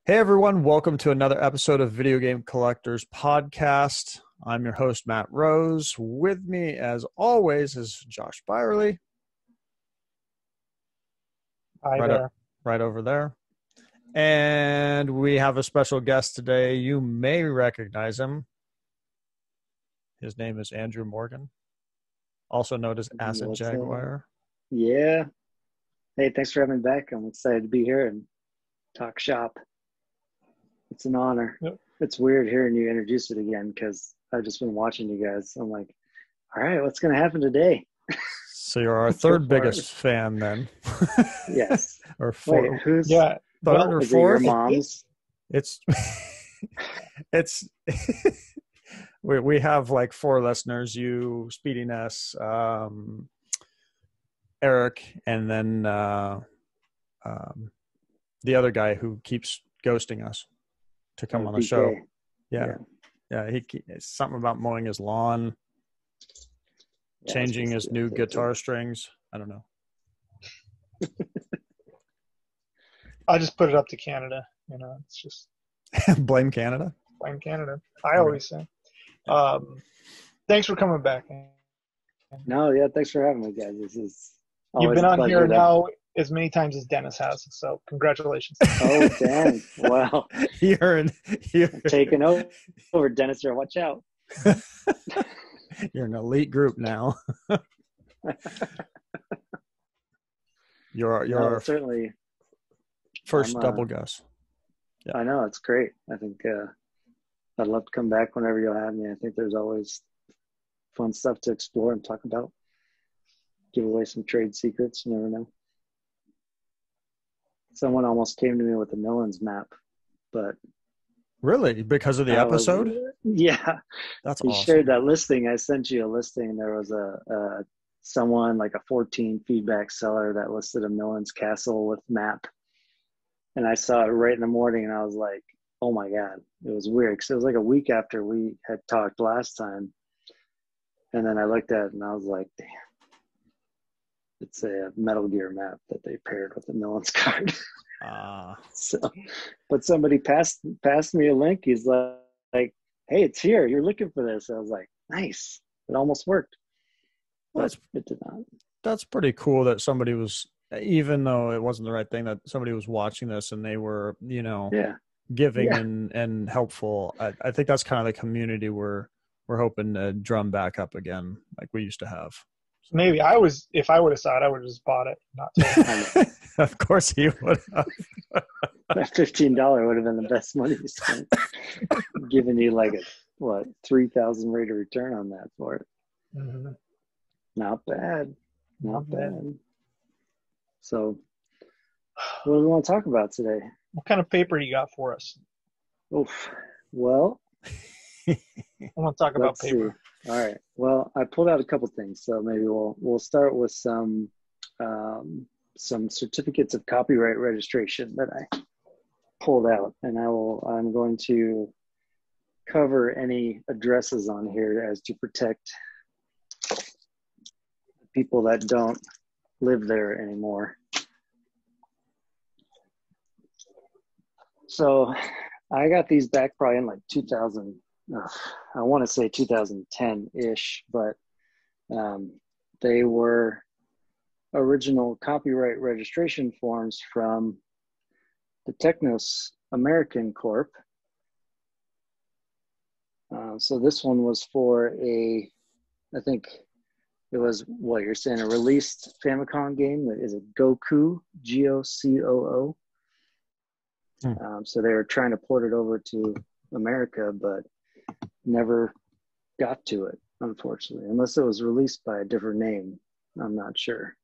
Hey everyone, welcome to another episode of Video Game Collectors Podcast. I'm your host, Matt Rose. With me, as always, is Josh Byerly. Hi right there. right over there. And we have a special guest today. You may recognize him. His name is Andrew Morgan, also known as Acid What's Jaguar. Yeah. Hey, thanks for having me back. I'm excited to be here and talk shop. It's an honor. Yep. It's weird hearing you introduce it again because I've just been watching you guys. I'm like, all right, what's going to happen today? So you're our Let's go third for biggest it. fan then. Yes. Or fourth. Wait, who's Yeah, Third or is it your fourth? mom's? It's it's we have like 4 listeners, you, Speedy Ness, Eric, and then the other guy who keeps ghosting us to come on the DK. show. Yeah. It's something about mowing his lawn, Yeah, changing it's his new good, guitar strings. I don't know. I just put it up to Canada. It's just Blame Canada. blame Canada. I always say. Thanks for coming back. No, yeah, thanks for having me, guys. This is You've always been a on pleasure here to- now as many times as Dennis has, so congratulations. Oh, dang. Wow. You're Taking over, Dennis. Here, watch out. You're an elite group now. You're No, our certainly. first I'm, double guess. Yeah. I know, it's great. I think I'd love to come back whenever you'll have me. I think there's always fun stuff to explore and talk about. Give away some trade secrets. You never know. Someone almost came to me with a Millens map, but Really? Because of the I was- episode? yeah, That's he awesome. shared that listing. I sent you a listing. There was a someone like a 14 feedback seller that listed a Millens castle with map, and I saw it right in the morning, and I was like, "Oh my god!" It was weird because it was like a week after we had talked last time, and then I looked at it and I was like, "Damn." It's a Metal Gear map that they paired with the Millens card. So, but somebody passed me a link. He's like, "Hey, it's here. You're looking for this." I was like, "Nice." It almost worked, Well, but it did not. that's pretty cool that somebody was, even though it wasn't the right thing, that somebody was watching this and they were, Yeah, giving Yeah. and helpful. I think that's kind of the community we're hoping to drum back up again, like we used to have. Maybe if I would have saw it, I would have just bought it. Not told. Of course he would have. that $15 would have been the best money you spent. Giving you like a 3,000 rate of return on that for it. Mhm. Not bad. Not bad. So, what do we want to talk about today? What kind of paper you got for us? Oof. Well, I want to talk about let's see. paper. All right. Well, I pulled out a couple things, so maybe we'll start with some certificates of copyright registration that I pulled out, and I'm going to cover any addresses on here as to protect people that don't live there anymore. So I got these back probably in like 2000. I want to say 2010-ish, but they were original copyright registration forms from the Technos American Corp. So this one was for I think it was what you're saying, a released Famicom game that is a Goku, Gocoo. So they were trying to port it over to America, but never got to it, unfortunately, unless it was released by a different name. I'm not sure.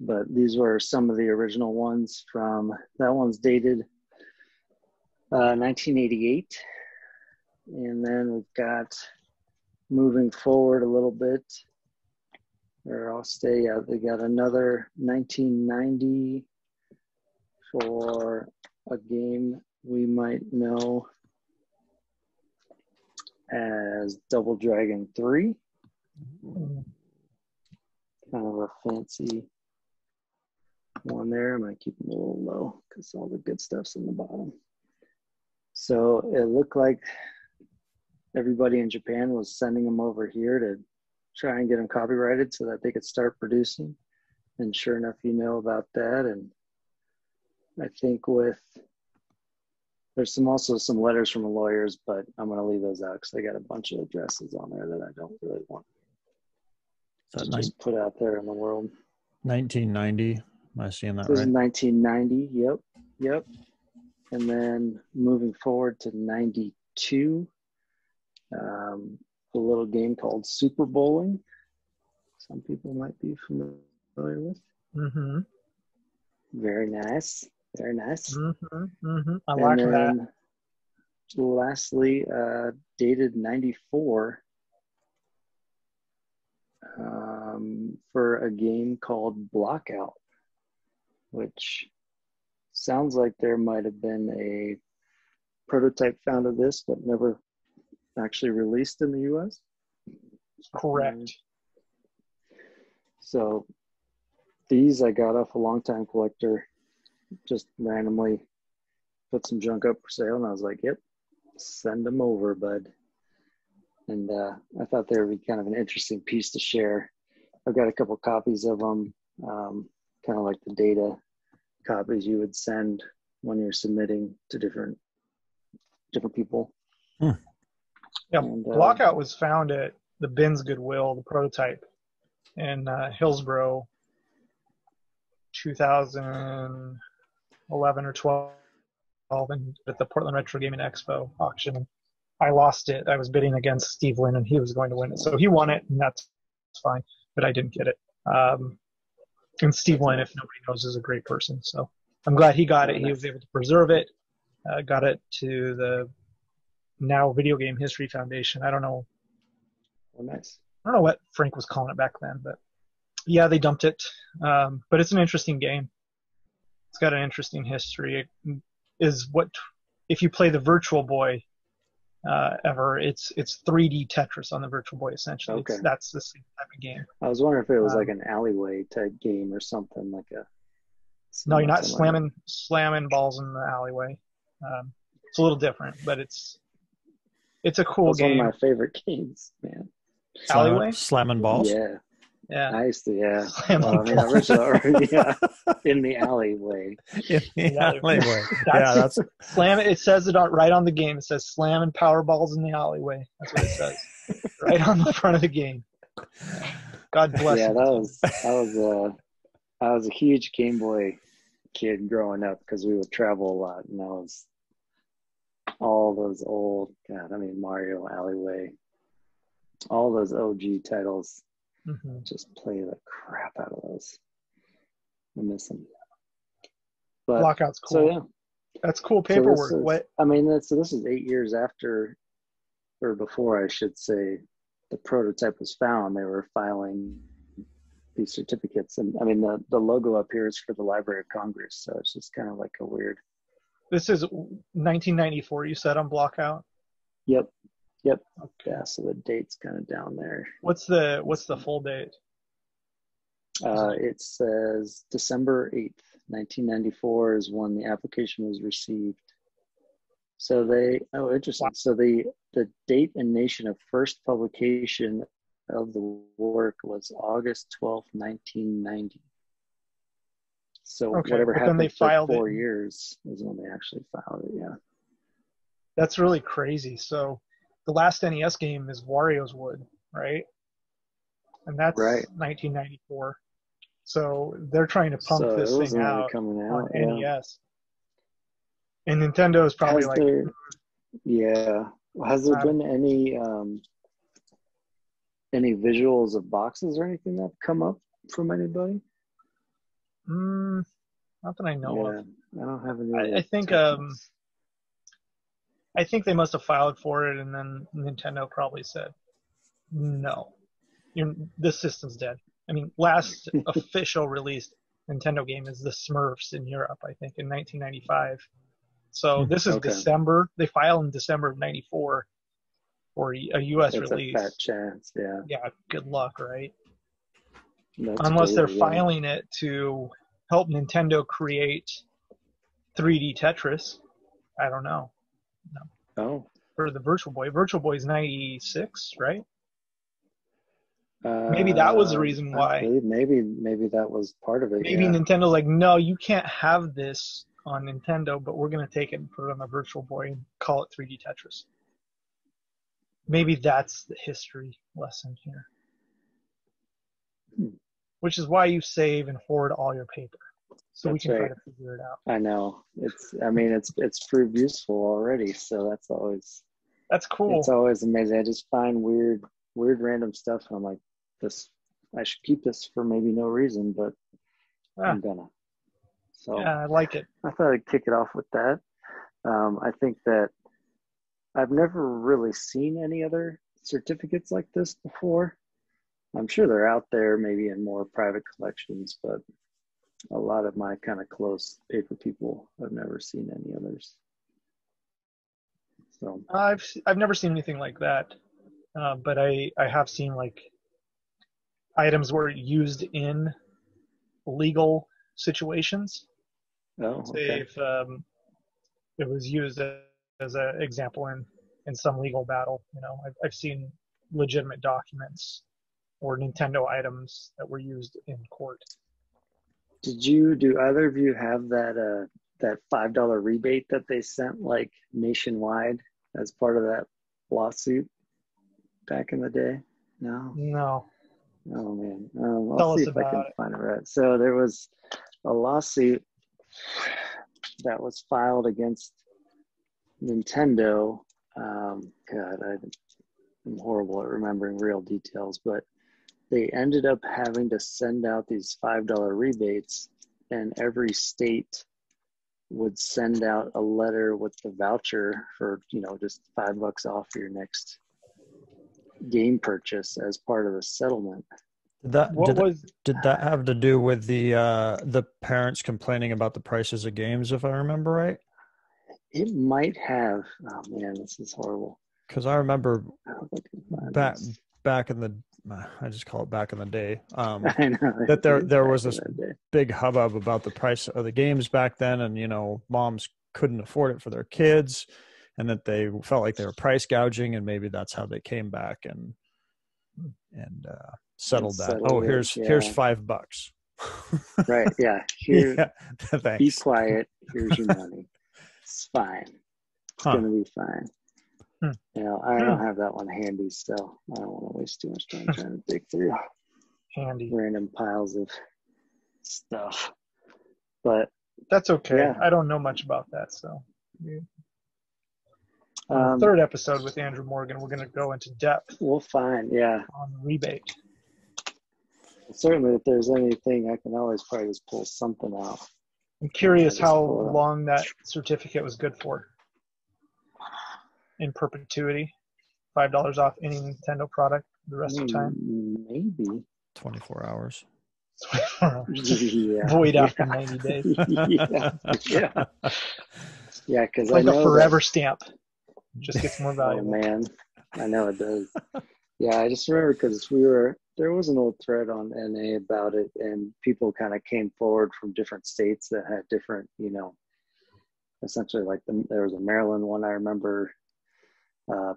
But these were some of the original ones that one's dated 1988. And then we've got, moving forward a little bit, or I'll stay, they got another 1990 for a game we might know as Double Dragon 3. Kind of a fancy one there. I'm going to keep them a little low because all the good stuff's in the bottom. So it looked like everybody in Japan was sending them over here to try and get them copyrighted so that they could start producing. And sure enough, you know about that. And I think there's also some letters from lawyers, but I'm going to leave those out because I got a bunch of addresses on there that I don't really want to just put out there in the world. 1990. Am I seeing that This right? is 1990. Yep. And then moving forward to 92, a little game called Super Bowling. Some people might be familiar with. Mm-hmm. Very nice. Very nice. Mm-hmm. Mm-hmm. I like that. Lastly, dated 94, for a game called Blockout, which sounds like there might have been a prototype found of this, but never actually released in the US. Correct. So these I got off a longtime collector, just randomly put some junk up for sale, and I was like, yep, send them over, bud. And I thought they would be kind of an interesting piece to share. I've got a couple copies of them, kind of like the data copies you would send when you're submitting to different people. Yeah, and, Blockout was found at the Ben's Goodwill, the prototype, in Hillsborough, 2011 or 12, and at the Portland Retro Gaming Expo auction. I lost it. I was bidding against Steve Lynn, and he was going to win it. So he won it, and that's fine, but I didn't get it. And Steve Lynn, if nobody knows, is a great person. So I'm glad he got it. He was able to preserve it, got it to the now Video Game History Foundation. I don't know. Oh, nice. I don't know what Frank was calling it back then, but yeah, they dumped it. But it's an interesting game. It's got an interesting history. It is what, if you play the Virtual Boy ever, it's 3D Tetris on the Virtual Boy, essentially. Okay. That's the same type of game. I was wondering if it was like an alleyway type game or something like a. No, you're not slamming balls in the alleyway. It's a little different, but it's a cool game. One of my favorite games, man. Alleyway? Slamming balls? Yeah. I used to, yeah. Slamming yeah. In the alleyway. In the alleyway. That's slam it. It says it right on the game. It says slamming power balls in the alleyway. That's what it says. Right on the front of the game. God bless. Yeah, I was a huge Game Boy kid growing up because we would travel a lot, and I was all those old, Mario, Alleyway, all those OG titles. Mm-hmm. Just play the crap out of those. I miss them. But, Blockout's cool. So, yeah. That's cool paperwork. This is 8 years after, or before, I should say, the prototype was found. They were filing these certificates. And the logo up here is for the Library of Congress. So it's just kind of like a weird. This is 1994, you said, on Blockout? Yep. Okay. Yeah, so the date's kind of down there. What's the full date? It says December 8th, 1994 is when the application was received. So interesting. Wow. So the date and nation of first publication of the work was August 12th, 1990. So whatever happened for 4 years is when they actually filed it, yeah. That's really crazy. So the last NES game is Wario's Wood, right? And that's right. 1994. So they're trying to pump this thing out on NES. And Nintendo is probably Has there been any visuals of boxes or anything that have come up from anybody? Not that I know of. I don't have any. I think they must have filed for it, and then Nintendo probably said, "No, this system's dead." Last official released Nintendo game is the Smurfs in Europe, I think, in 1995. So this is December. They filed in December of '94 for a U.S. release. That's a fat chance, yeah. Yeah, good luck, right? That's Unless they're filing it to help Nintendo create 3D Tetris. I don't know. No. Oh. For the Virtual Boy. Virtual Boy is 96, right? Maybe that was the reason why. Maybe that was part of it. Maybe Nintendo's like, no, you can't have this on Nintendo, but we're going to take it and put it on the Virtual Boy and call it 3D Tetris. Maybe that's the history lesson here. Which is why you save and hoard all your paper. So That's we can try right. to figure it out. I know. It's proved useful already, so that's cool. It's always amazing. I just find weird random stuff, and I'm like, I should keep this for maybe no reason, but I'm gonna. So yeah, I like it. I thought I'd kick it off with that. I think that I've never really seen any other certificates like this before. I'm sure they're out there, maybe in more private collections, but a lot of my kind of close paper people, I've never seen any others. So I've never seen anything like that, but I have seen like items were used in legal situations. Oh, okay. Say if it was used as an example in some legal battle, I've seen legitimate documents or Nintendo items that were used in court. Do either of you have that $5 rebate that they sent like nationwide as part of that lawsuit back in the day? No. Oh man. I'll see if I can find it right. So there was a lawsuit that was filed against Nintendo. God, I'm horrible at remembering real details, but they ended up having to send out these $5 rebates, and every state would send out a letter with the voucher for, just $5 off for your next game purchase as part of the settlement. Did that have to do with the parents complaining about the prices of games, if I remember right? It might have. Oh man, this is horrible. Because I remember back in the, I just call it back in the day, I know, that there was this big hubbub about the price of the games back then, and moms couldn't afford it for their kids, and that they felt like they were price gouging, and maybe that's how they came back and settled that. Oh, here's $5. Right. Yeah. Here, thanks. Be quiet. Here's your money. It's fine. It's gonna be fine. I don't have that one handy, so I don't want to waste too much time trying to dig through random piles of stuff. But that's okay. Yeah. I don't know much about that, so. Third episode with Andrew Morgan, we're going to go into depth. We'll find, on rebate. Certainly, if there's anything, I can always probably just pull something out. I'm curious how long that certificate was good for. In perpetuity, $5 off any Nintendo product the rest of the time. Maybe 24 hours. Void after 90 days. Yeah, because like a forever stamp. Just gets more valuable. Oh man, I know it does. Yeah, I just remember because there was an old thread on NA about it, and people kind of came forward from different states that had different, essentially like there was a Maryland one I remember.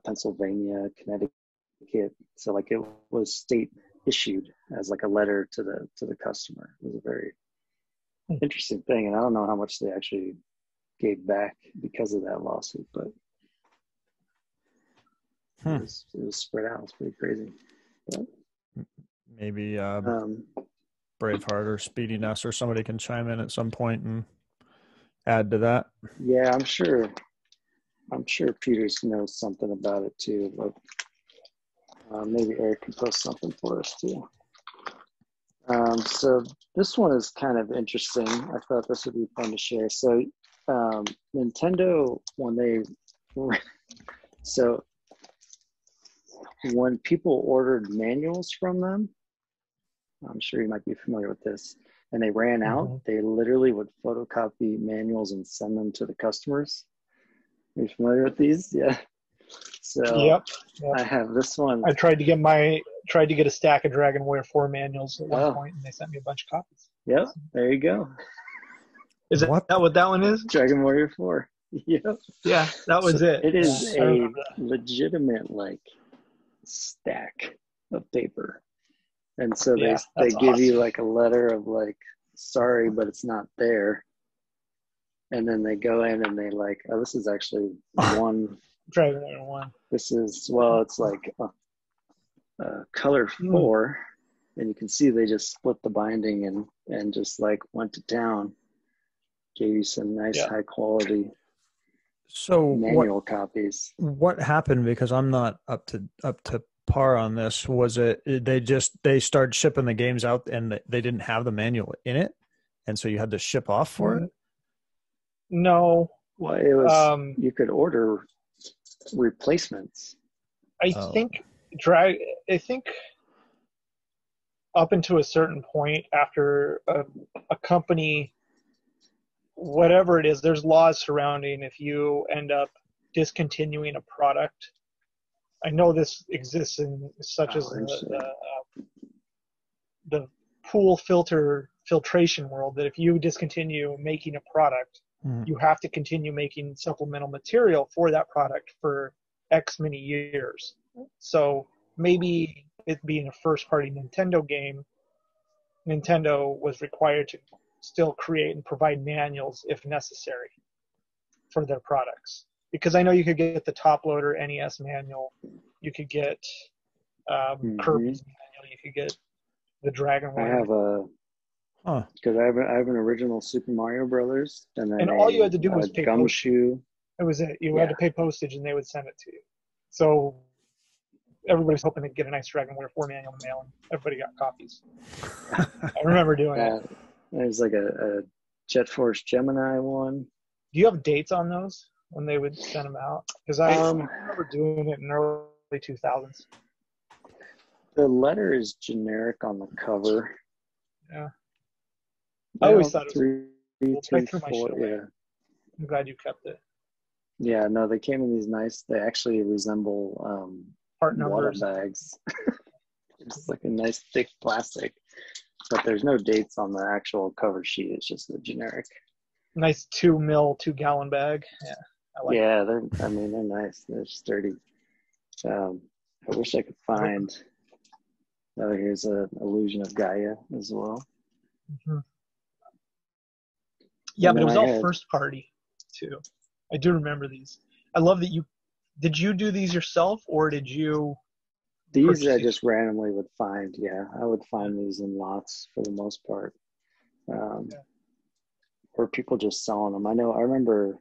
Pennsylvania, Connecticut. So like it was state issued as like a letter to the customer. It was a very interesting thing, and I don't know how much they actually gave back because of that lawsuit, but it was spread out. It's pretty crazy. But, maybe Braveheart or Speedy Ness or somebody can chime in at some point and add to that. Yeah, I'm sure Peters knows something about it too, but maybe Eric can post something for us too. So this one is kind of interesting. I thought this would be fun to share. So Nintendo, when people ordered manuals from them, I'm sure you might be familiar with this, and they ran out, they literally would photocopy manuals and send them to the customers. Are you familiar with these? Yeah. So yep. I have this one. I tried to get a stack of Dragon Warrior 4 manuals at one point, and they sent me a bunch of copies. Yep, there you go. Is that what that one is? Dragon Warrior 4. Yep. Yeah, that was it. It is I a remember that. legitimate like stack of paper. And so Yeah, they that's give you awesome. like a letter of like, sorry, but it's not there. And then they go in and they like, oh, this is actually one. Dragon Warrior 1. This is, well, it's like color 4. And you can see they just split the binding and just like went to town. Gave you some nice high quality manual copies. What happened? Because I'm not up to par on this. Was it they started shipping the games out and they didn't have the manual in it, and so you had to ship off for it? No. Well, it was you could order replacements. I think up until a certain point, after a company, whatever it is, there's laws surrounding if you end up discontinuing a product. I know this exists in such as the pool filtration world, that if you discontinue making a product, you have to continue making supplemental material for that product for X many years. So maybe it being a first-party Nintendo game, Nintendo was required to still create and provide manuals if necessary for their products. Because I know you could get the top loader NES manual, you could get Kirby's manual, you could get the Dragon Warrior. I have because I have an original Super Mario Brothers, and all you had to do was pay gumshoe. That was it. You had to pay postage, and they would send it to you. So everybody's hoping to get a nice Dragon Warrior 4 manual in the mail, and everybody got copies. I remember doing it. There's like a Jet Force Gemini one. Do you have dates on those when they would send them out? Because I remember doing it in early 2000s. The letter is generic on the cover. Yeah. I always thought it was three, 4. Yeah. I'm glad you kept it. Yeah, no, they came in these nice. They actually resemble part water numbers. bags. It's like a nice thick plastic, but there's no dates on the actual cover sheet. It's just the generic. Nice 2 gallon bag. Yeah, I like it. They're nice. They're sturdy. I wish I could find. Oh, here's an Illusion of Gaia as well. Mm-hmm. Yeah, but it was all first party too. I do remember these. I love that you. Did you do these yourself, or did you? These I just randomly would find. Yeah, I would find these in lots for the most part, or people just selling them. I remember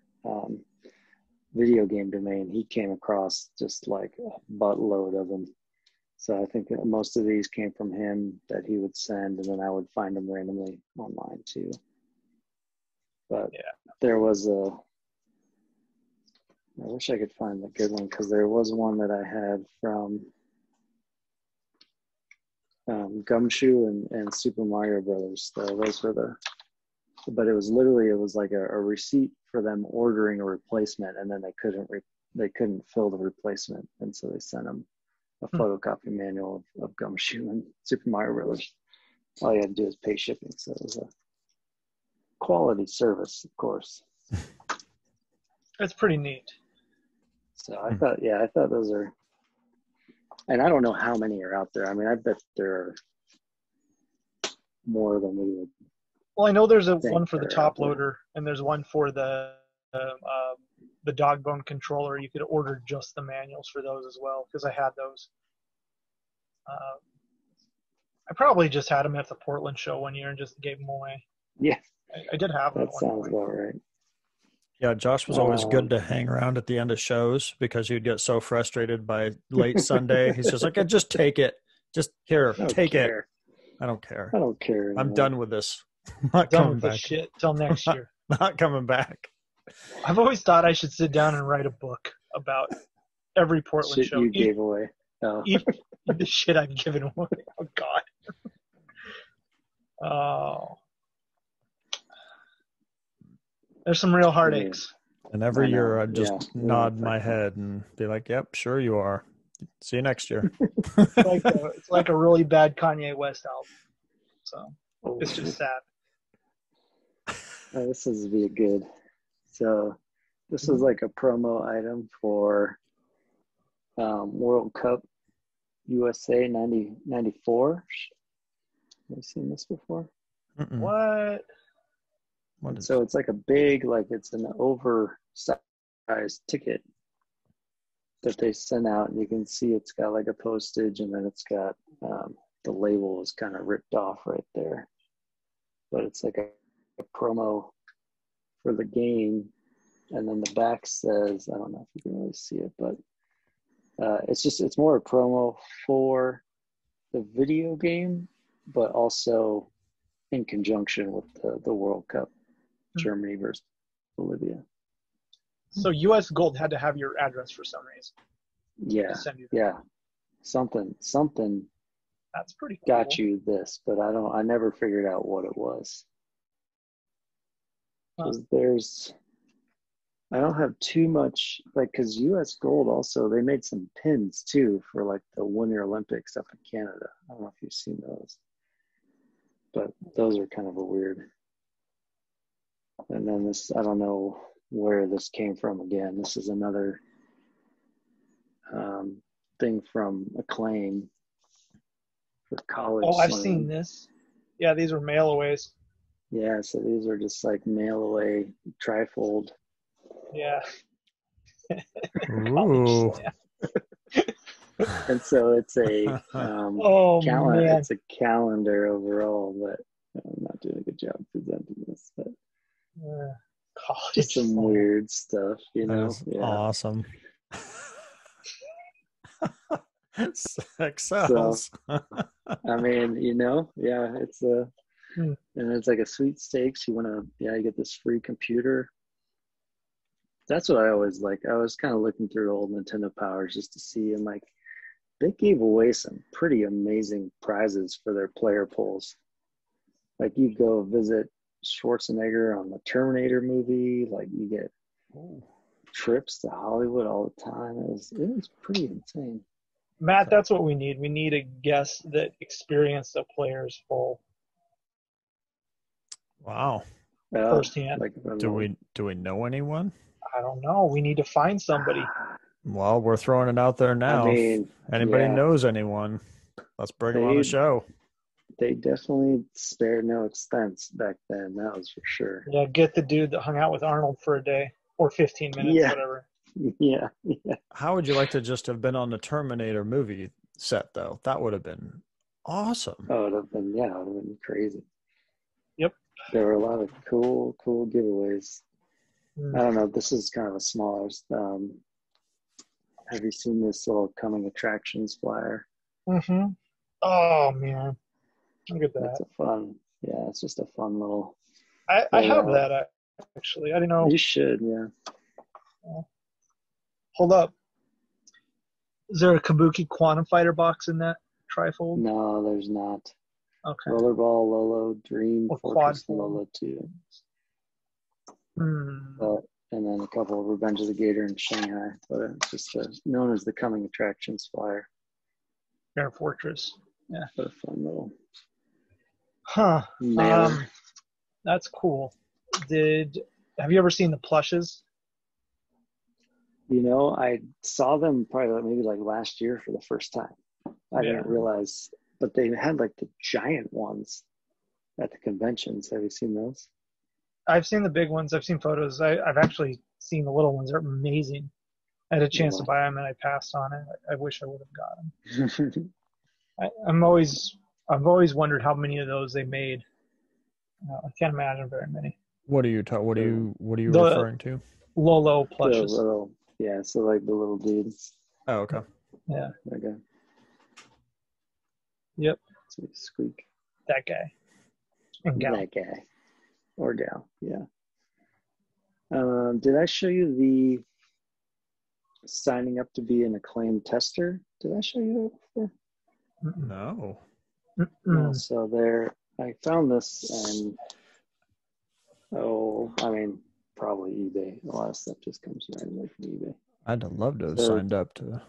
Video Game Domain. He came across just like a buttload of them. So I think that most of these came from him that he would send, and then I would find them randomly online too. But there was I wish I could find the good one, because there was one that I had from Gumshoe and Super Mario Brothers. So those were but it was like a receipt for them ordering a replacement, and then they couldn't fill the replacement, and so they sent them a photocopy manual of Gumshoe and Super Mario Brothers. All you had to do is pay shipping, so it was a quality service, of course. That's pretty neat. So I thought those are, and I don't know how many are out there. I mean, I bet there are more than we would. Well, I know there's one for the top loader, and there's one for the dog bone controller. You could order just the manuals for those as well, because I had those. I probably just had them at the Portland show one year and just gave them away. Yeah, I did have them. That sounds about right. Yeah, Josh was always good to hang around at the end of shows, because he'd get so frustrated by late Sunday. He's just like, just take it. Just here, take it. I don't care. I don't care anymore. I'm done with this. Not done coming with back. This shit till next year. Not coming back. I've always thought I should sit down and write a book about every Portland show. You gave away. Oh. Even the shit I've given away. Oh, God. Oh. There's some real heartaches. And every year I'd just nod my head and be like, yep, sure you are. See you next year. It's like a really bad Kanye West album. So it's just sad. Oh, this is be good. So this was like a promo item for World Cup USA 94. Have you seen this before? Mm-mm. What? So it's like a big, like it's an oversized ticket that they send out, and you can see it's got like a postage, and then it's got the label is kind of ripped off right there. But it's like a promo for the game, and then the back says, I don't know if you can really see it, but it's more a promo for the video game, but also in conjunction with the World Cup, Germany versus Bolivia. So U.S. Gold had to have your address for some reason. Yeah, yeah, something That's pretty cool. got you this, but I never figured out what it was. Because I don't have too much, like, because U.S. Gold also, they made some pins too for like the Winter Olympics up in Canada. I don't know if you've seen those, but those are kind of a weird. And then this, I don't know where this came from again. This is another thing from Acclaim for college. Oh, I've seen this. Yeah, these are mail-aways. Yeah, so these are just like mail-away trifold. Yeah. Ooh. And so it's a calendar. Man. It's a calendar overall, but I'm not doing a good job presenting this. But just some weird stuff, you know. Yeah. Awesome. Sex sells. So, I mean, you know, yeah, it's and it's like a sweepstakes. You get this free computer. That's what I always like. I was kind of looking through old Nintendo Powers just to see, and like they gave away some pretty amazing prizes for their player polls. Like you go visit Schwarzenegger on the Terminator movie, like you get trips to Hollywood all the time. It was pretty insane. Matt, that's what we need. We need a guest that experienced a player's poll. Wow. Firsthand. Like, do we know anyone? I don't know. We need to find somebody. Well, we're throwing it out there now. I mean, if anybody knows anyone, let's bring them on the show. They definitely spared no expense back then. That was for sure. Yeah, get the dude that hung out with Arnold for a day or 15 minutes, whatever. Yeah. How would you like to just have been on the Terminator movie set, though? That would have been awesome. Oh, it would have been crazy. Yep. There were a lot of cool giveaways. I don't know. This is kind of a smaller. Have you seen this little coming attractions flyer? Mm-hmm. Oh man, look at that. That's a fun. Yeah, it's just a fun little. I have that actually. I didn't know. You should, yeah. Hold up. Is there a Kabuki Quantum Fighter box in that trifold? No, there's not. Okay. Rollerball, Lolo, Dream, or Fortress, Lolo 2. Hmm. And then a couple of Revenge of the Gator in Shanghai, but it's just known as the Coming Attractions flyer. Air Fortress. Yeah. What a fun little. Huh. That's cool. Have you ever seen the plushes? You know, I saw them probably maybe like last year for the first time. I didn't realize, but they had like the giant ones at the conventions. Have you seen those? I've seen the big ones. I've seen photos. I've actually seen the little ones. They're amazing. I had a chance to buy them and I passed on it. I wish I would have got them. I've always wondered how many of those they made. I can't imagine very many. What are you referring to? Lolo plushes. So like the little dudes. Oh, okay. Yeah. Okay. Yep. Squeak. That guy. And gal. That guy. Or gal, yeah. Did I show you the signing up to be an Acclaim tester? Did I show you that before? No. No, so I found this and probably eBay. A lot of stuff just comes randomly from eBay. I'd have loved to have signed up to.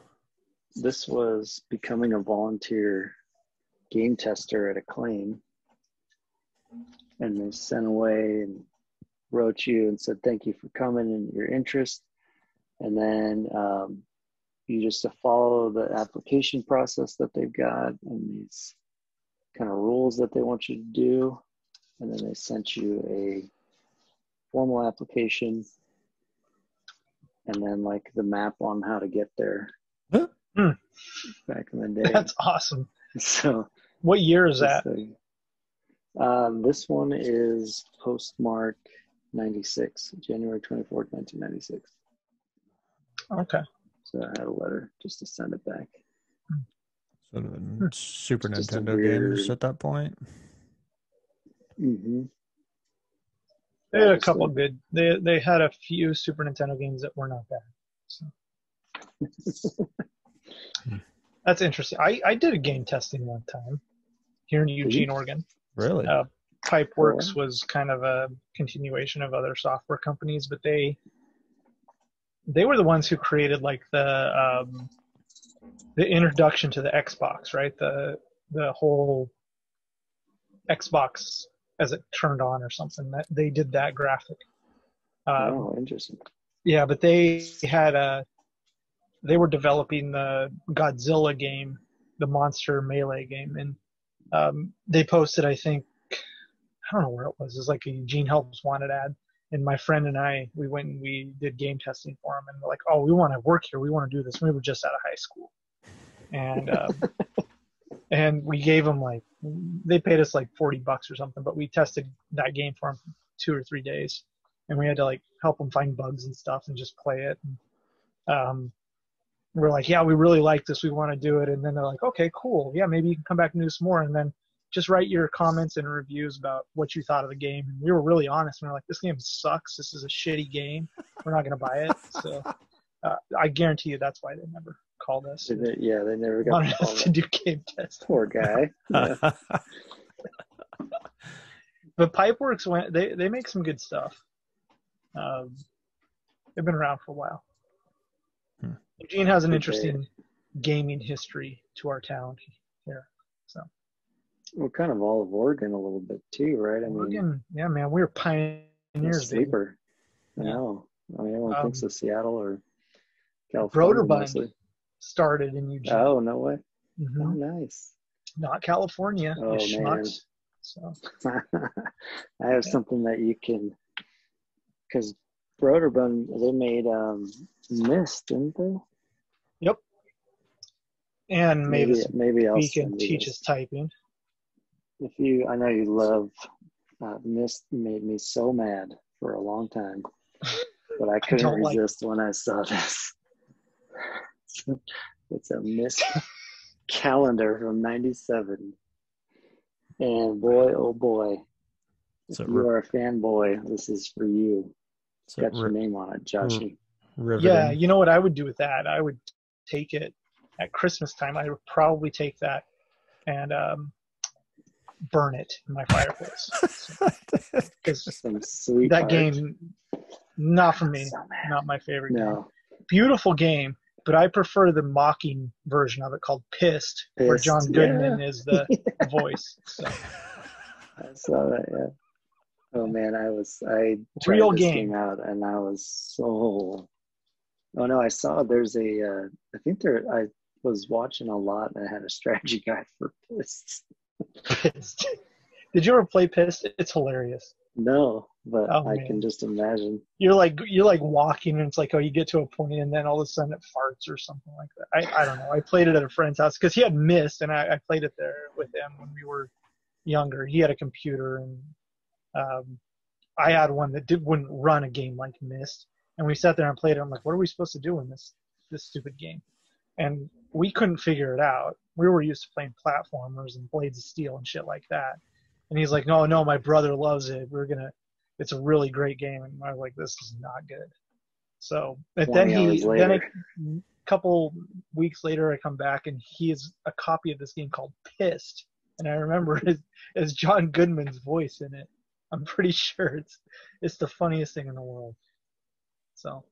This was becoming a volunteer game tester at Acclaim. and they sent away and wrote you and said thank you for coming and your interest. And then you just to follow the application process that they've got and these kind of rules that they want you to do. And then they sent you a formal application and then like the map on how to get there back in the day. That's awesome. So what year is that? This one is postmark 96, January 24th, 1996. Okay. So I had a letter just to send it back. So the Super Just a Nintendo weird- games at that point. Mm-hmm. They had a couple good. They had a few Super Nintendo games that were not bad. So. That's interesting. I did a game testing one time here in Eugene, Oregon. Really? Pipeworks was kind of a continuation of other software companies, but they were the ones who created like the introduction to the Xbox, right? The whole Xbox as it turned on or something. That they did that graphic. Oh, interesting. Yeah, but they were developing the Godzilla game, the Monster Melee game, and they posted, I think, I don't know where it was. It was like a Eugene Helps Wanted ad. And my friend and I, we went and we did game testing for them. And we're like, oh, we want to work here. We want to do this. We were just out of high school. And and we gave them they paid us like $40 or something. But we tested that game for them for 2 or 3 days. And we had to help them find bugs and stuff and just play it. And, we're like, yeah, we really like this. We want to do it. And then they're like, okay, cool. Yeah, maybe you can come back and do some more. And then just write your comments and reviews about what you thought of the game. And we were really honest. We were like, this game sucks. This is a shitty game. We're not going to buy it. So I guarantee you that's why they never called us. They never got wanted us to do game tests. Poor guy. Yeah. But Pipeworks, they make some good stuff. They've been around for a while. Eugene has an interesting gaming history to our town here. So we're kind of all of Oregon a little bit too, right? I mean, Oregon, yeah, man, we were pioneers. Sleeper. I Yeah. know. I mean, everyone thinks of Seattle or California. Broderbund started in Eugene. Oh, no way. Mm-hmm. Oh, nice. Not California. Oh, you man. schmucks. So. I have something that you can, because Broderbund, they made Mist, didn't they? Yep. And maybe I'll we can send you teach this. us typing. I know you love Mist. Made me so mad for a long time, but I couldn't resist when I saw this. It's a Mist calendar from '97, and boy, oh boy, if you are a fanboy, this is for you. It's got your name on it, Joshy. Yeah, you know what I would do with that? I would take it at Christmas time. I would probably take that and burn it in my fireplace. Because that game, not for me, not my favorite game. Beautiful game, but I prefer the mocking version of it called Pissed, where John Goodman is the voice. So. I saw that, yeah. Oh man, I tried real this game out and I was so. Oh no, I saw there's a. I was watching a lot and I had a strategy guide for Pissed. Pissed. Did you ever play Pissed? It's hilarious. No, but I can just imagine. You're like walking and it's like, oh, you get to a point and then all of a sudden it farts or something like that. I don't know. I played it at a friend's house because he had Mist and I played it there with him when we were younger. He had a computer and I had one that wouldn't run a game like Mist. And we sat there and played it. I'm like, what are we supposed to do in this stupid game? And we couldn't figure it out. We were used to playing platformers and Blades of Steel and shit like that. And he's like, no, my brother loves it. It's a really great game. And I was like, this is not good. So, but then a couple weeks later, I come back and he has a copy of this game called Pissed. And I remember it as John Goodman's voice in it. I'm pretty sure it's the funniest thing in the world. So,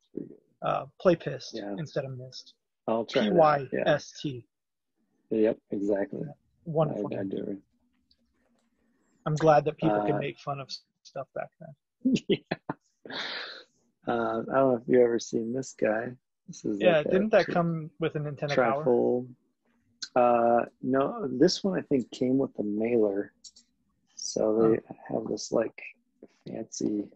play Pissed instead of Mist. I'll try Pyst. Yep, exactly. Wonderful. I do. I'm glad that people can make fun of stuff back then. Yeah. I don't know if you've ever seen this guy. This is didn't that come with a Nintendo Power? Trifold. No, this one I think came with a mailer. So they have this like fancy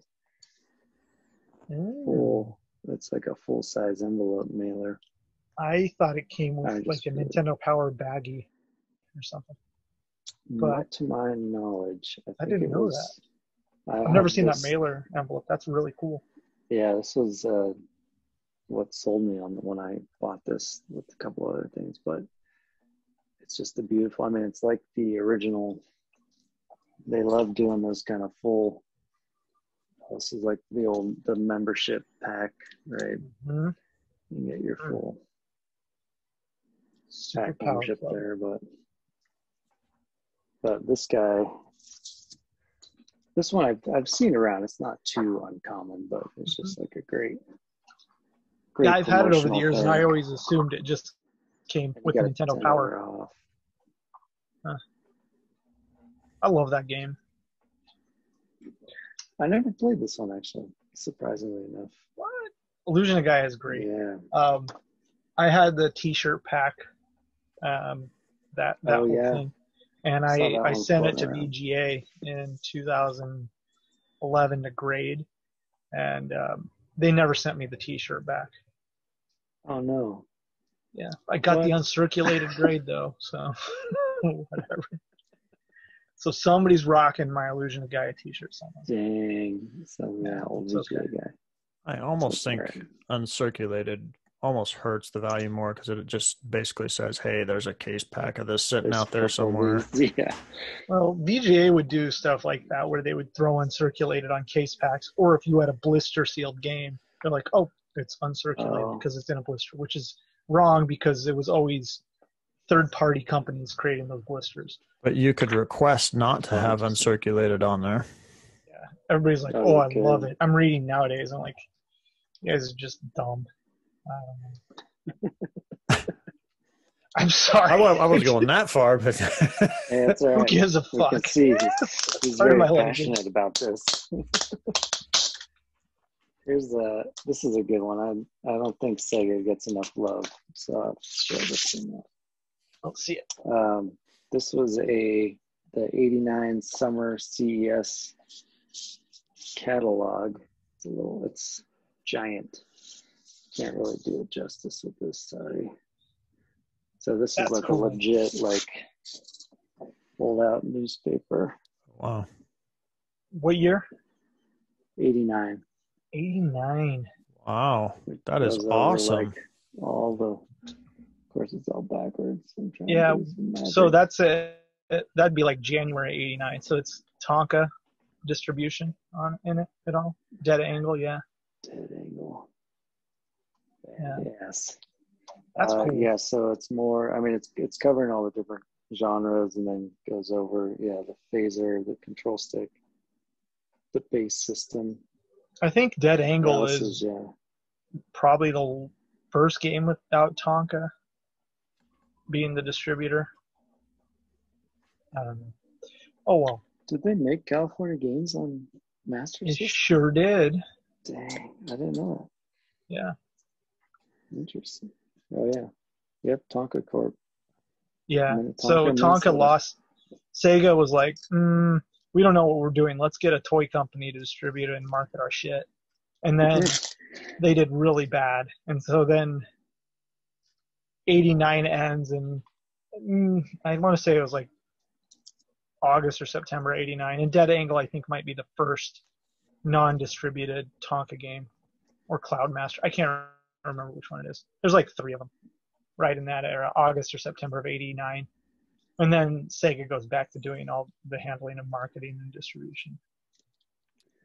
full. It's like a full size envelope mailer. I thought it came with like a Nintendo Power baggie or something. But not to my knowledge. I didn't know that. I've never seen that mailer envelope. That's really cool. Yeah, this was what sold me on when I bought this with a couple other things, but it's just a beautiful. I mean, it's like the original. They love doing those kind of full. This is like the membership pack, right? Mm-hmm. You get your full pack membership there, but this guy, this one I've seen around. It's not too uncommon, but it's just like a great. Yeah, I've had it over the years, and I always assumed it just came with the Nintendo Power. I love that game. I never played this one, actually, surprisingly enough. What? Illusion of Gaia is great. Yeah. I had the T-shirt pack, that whole thing, and I sent it to VGA in 2011 to grade, and they never sent me the T-shirt back. Oh no. Yeah, I got the uncirculated grade though, so whatever. So somebody's rocking my Illusion of Gaia T-shirt somewhere. Dang, old VGA guy. I almost think uncirculated almost hurts the value more because it just basically says, "Hey, there's a case pack of this sitting out there somewhere." Yeah. Well, VGA would do stuff like that where they would throw uncirculated on case packs, or if you had a blister sealed game, they're like, "Oh, it's uncirculated because it's in a blister," which is wrong because it was always third-party companies creating those blisters. But you could request not to have uncirculated on there. Yeah, everybody's like, "Oh, I love it." I'm reading nowadays. I'm like, "You guys are just dumb." I don't know. I'm sorry. I was going that far, but hey, that's all right. Who gives a fuck? You can see he's very passionate about this. This is a good one. I don't think Sega gets enough love, so I'll share this thing. Let's see it. This was the '89 Summer CES catalog. It's giant. Can't really do it justice with this. Sorry. So this is like cool. A legit fold out newspaper. Wow. What year? '89. 89. Wow, that is awesome. Of course, it's all backwards. Yeah, so that's that'd be like January '89. So it's Tonka distribution in it at all. Dead Angle, yeah. Dead Angle. Yeah. Yes. That's cool. Yeah, so it's more. I mean, it's covering all the different genres, and then goes over the phaser, the control stick, the base system. I think Dead Angle is probably the first game without Tonka being the distributor. I don't know. Oh well. Did they make California games on Master System? It sure did. Dang, I didn't know that. Yeah. Interesting. Oh yeah. Yep, Tonka Corp. Yeah. So Tonka lost. Sega was like, we don't know what we're doing. Let's get a toy company to distribute it and market our shit. And then they did really bad. And so then '89 ends, and I want to say it was like August or September '89. And Dead Angle, I think, might be the first non-distributed Tonka game, or Cloudmaster. I can't remember which one it is. There's like 3 of them right in that era, August or September of '89. And then Sega goes back to doing all the handling of marketing and distribution.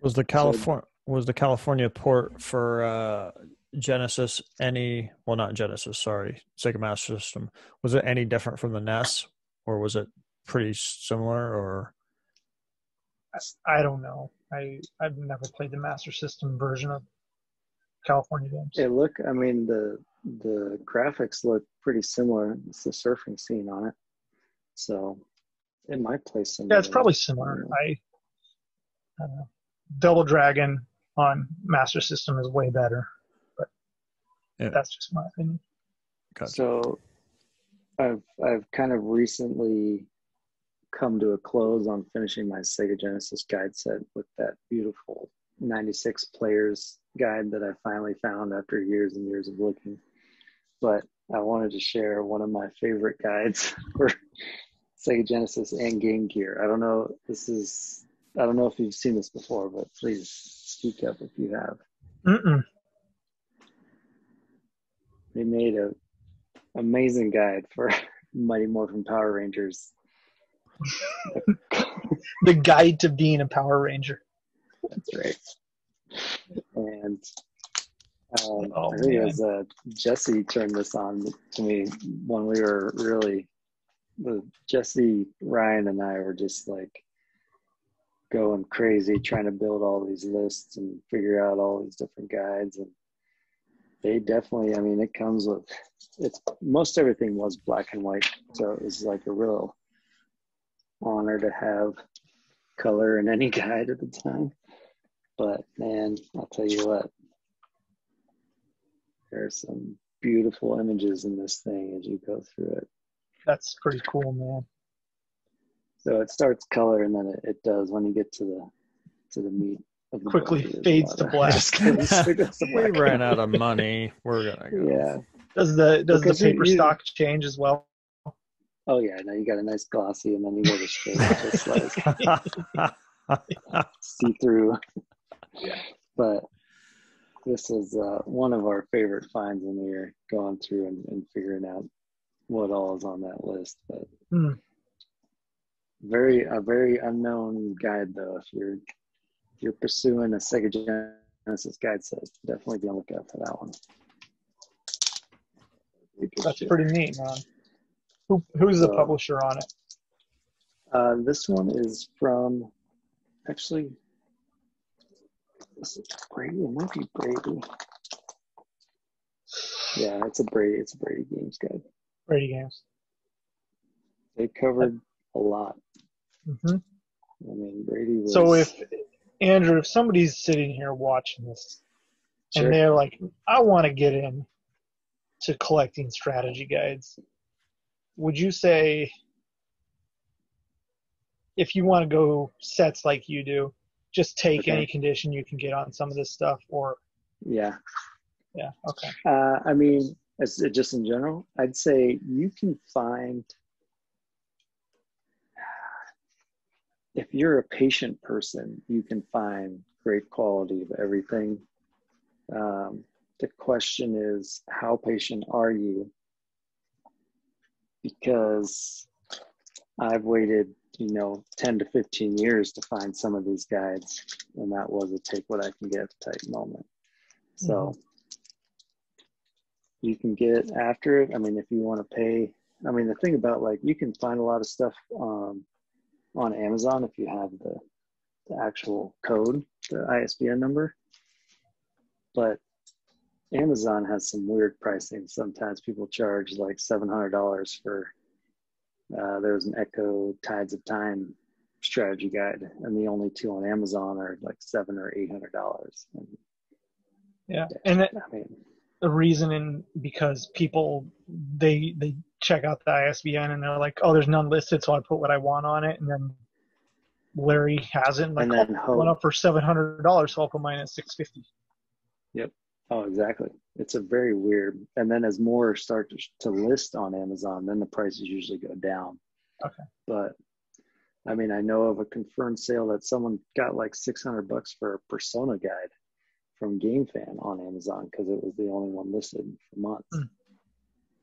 Was the California port for Genesis not Genesis, sorry, Sega Master System, was it any different from the NES, or was it pretty similar? Or I don't know. I've never played the Master System version of California games. The graphics look pretty similar. It's the surfing scene on it. So It might play some. Yeah, it's probably similar. I don't know. Double Dragon on Master System is way better, but that's just my opinion. Gotcha. So I've kind of recently come to a close on finishing my Sega Genesis guide set with that beautiful 96 players guide that I finally found after years and years of looking. But I wanted to share one of my favorite guides for Sega Genesis and Game Gear. I don't know if you've seen this before, but please speak up if you have. They made an amazing guide for Mighty Morphin Power Rangers. The guide to being a Power Ranger. That's right. And I think it was Jesse turned this on to me when we were Jesse, Ryan, and I were just like going crazy trying to build all these lists and figure out all these different guides. And they definitely, it comes with, most everything was black and white. So it was like a real honor to have color in any guide at the time. But man, I'll tell you what, there are some beautiful images in this thing as you go through it. That's pretty cool, man. So it starts color, and then it does when you get to the meat of the quickly book, fades to black. We ran out of money. We're gonna go. Yeah. Does the paper stock change as well? Oh yeah, now you got a nice glossy, and then you go to straight, just like see through. Yeah. But this is one of our favorite finds when we were going through and figuring out what all is on that list. But a very unknown guide though. If you're pursuing a Sega Genesis guide set, definitely be on the lookout for that one. That's pretty neat, man. Who's the publisher on it? This one is from, actually, this is Brady. It might be Brady. Yeah, it's a Brady Games guide. Brady Games. They covered a lot. Mm-hmm. Brady was. So if somebody's sitting here watching this, Sure. and they're like, I want to get in to collecting strategy guides, would you say, if you want to go sets like you do, just take any condition you can get on some of this stuff, or? Yeah. Yeah. Okay. As just in general, I'd say you can find, if you're a patient person, you can find great quality of everything. The question is, how patient are you? Because I've waited, 10 to 15 years to find some of these guides, and that was a take what I can get type moment. So you can get after it. If you want to pay, the thing about, you can find a lot of stuff on Amazon if you have the actual code, the ISBN number. But Amazon has some weird pricing. Sometimes people charge like $700 for, there was an Echo Tides of Time strategy guide, and the only two on Amazon are like $700 or $800. And the reasoning, because people, they check out the ISBN and they're like, oh, there's none listed, so I put what I want on it, and then Larry has it, and then went up for $700, so I'll put mine at $650. Yep. Oh, exactly. It's a very weird. And then as more start to list on Amazon, then the prices usually go down. Okay. But I know of a confirmed sale that someone got like $600 for a Persona guide from GameFan on Amazon because it was the only one listed for months. And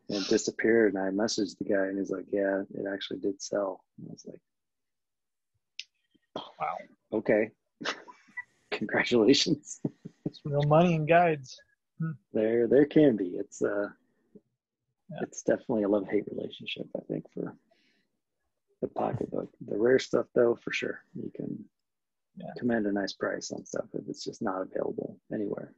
it disappeared, and I messaged the guy, and he's like, yeah, it actually did sell. And I was like, wow. Okay. Congratulations. It's real money in guides. There can be. It's definitely a love-hate relationship, I think, for the pocketbook. The rare stuff, though, for sure, you can command a nice price on stuff if it's just not available anywhere.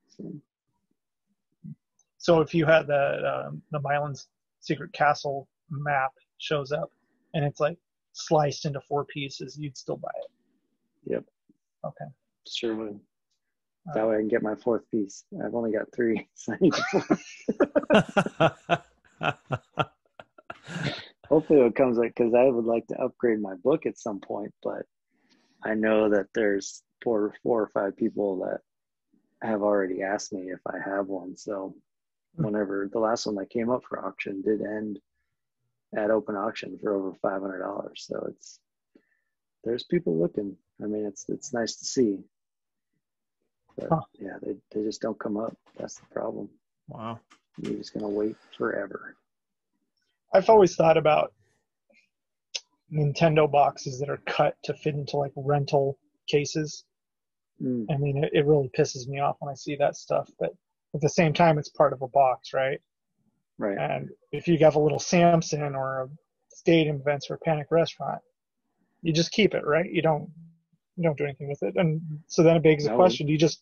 So if you had the Mylan's Secret Castle map shows up, and it's like sliced into 4 pieces, you'd still buy it. Yep. Okay. Sure would. That way I can get my 4th piece. I've only got 3, so I need a 4th. Hopefully it comes like, because I would like to upgrade my book at some point, but I know that there's 4 or 5 people that have already asked me if I have one. So whenever the last one that came up for auction did end at open auction for over $500. So there's people looking. I mean, it's nice to see. But yeah, they just don't come up. That's the problem. Wow. You're just going to wait forever. I've always thought about Nintendo boxes that are cut to fit into like rental cases. I mean, it really pisses me off when I see that stuff. But at the same time, it's part of a box, right? Right. And if you have a little Samson or a stadium events or a Panic restaurant, you just keep it, right? You don't do anything with it. And so then it begs the question, do you just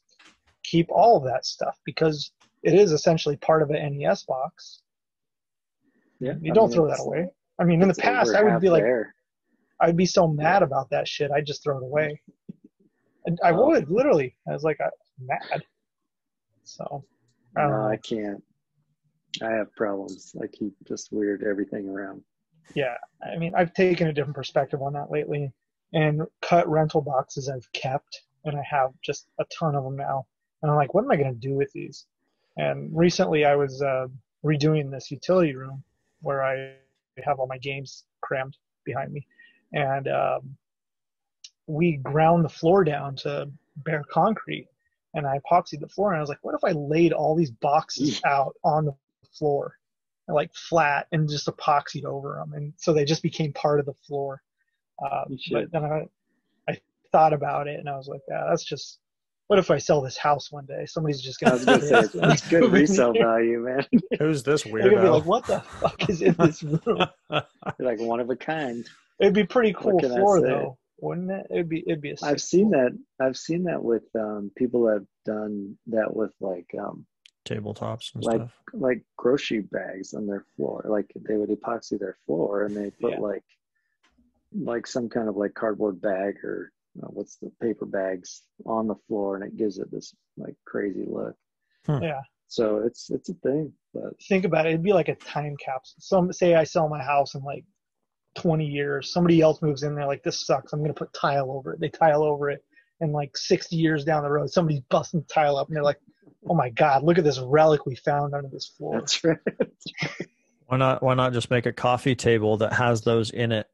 keep all of that stuff? Because it is essentially part of an NES box. Yeah. You don't throw that away. I mean, in the past, I would be like, I'd be so mad about that shit, I'd just throw it away. And I would, literally. I was like, I'm mad. So, I can't. I have problems. I keep just weird everything around. Yeah. I mean, I've taken a different perspective on that lately. And cut rental boxes I've kept, and I have just a ton of them now. And I'm like, what am I going to do with these? And recently I was redoing this utility room where I have all my games crammed behind me. And we ground the floor down to bare concrete, and I epoxied the floor. And I was like, what if I laid all these boxes out on the floor, like flat, and just epoxied over them? And so they just became part of the floor. But then I thought about it, and I was like, yeah, that's just, what if I sell this house one day? Somebody's just going to say, it's good resale value, man. Who's this weirdo? They're going to be like, what the fuck is in this room? You're like one of a kind. It'd be pretty cool floor, though, wouldn't it? It'd be a I've seen that with people that have done that with like tabletops and like, stuff. Like grocery bags on their floor. Like they would epoxy their floor, and they put like some kind of like cardboard bag or what's the paper bags on the floor, and it gives it this like crazy look. Yeah. So it's a thing. But think about it. It'd be like a time capsule. Say I sell my house in like 20 years. Somebody else moves in there like, this sucks. I'm going to put tile over it. They tile over it. And like 60 years down the road, somebody's busting the tile up, and they're like, oh my God, look at this relic we found under this floor. That's right. Why not just make a coffee table that has those in it?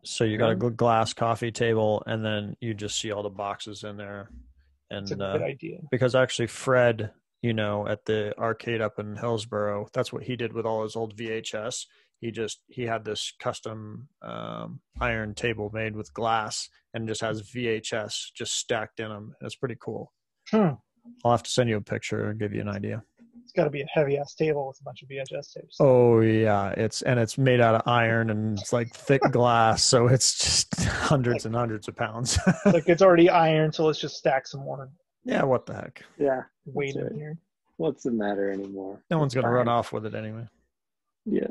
So you got a good glass coffee table, and then you just see all the boxes in there. And that's a good idea. Because actually Fred, at the arcade up in Hillsborough, that's what he did with all his old VHS. He had this custom iron table made with glass, and just has VHS just stacked in them. It's pretty cool. I'll have to send you a picture and give you an idea. It's got to be a heavy ass table with a bunch of VHS tapes. Oh yeah, it's made out of iron, and it's like thick glass, so it's just hundreds and hundreds of pounds. Like it's already iron, so let's just stack some more. Yeah, what the heck? Yeah, weight in here. What's the matter anymore? No one's gonna run off with it anyway. Yeah.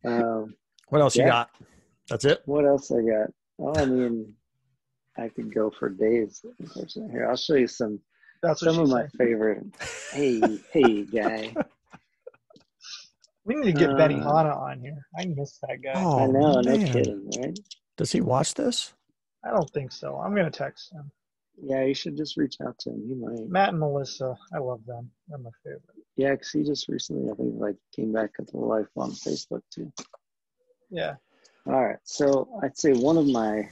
So, what else you got? That's it? What else I got? Oh, I mean, I could go for days. Here, I'll show you some of my favorite. Hey, guy. We need to get Benny Hanna on here. I miss that guy. Oh, I know, man. no kidding, right? Does he watch this? I don't think so. I'm going to text him. Yeah, you should just reach out to him. He might. Matt and Melissa, I love them. They're my favorite. Yeah, because he just recently, I think, like came back into life on Facebook too. Yeah. All right, so I'd say one of the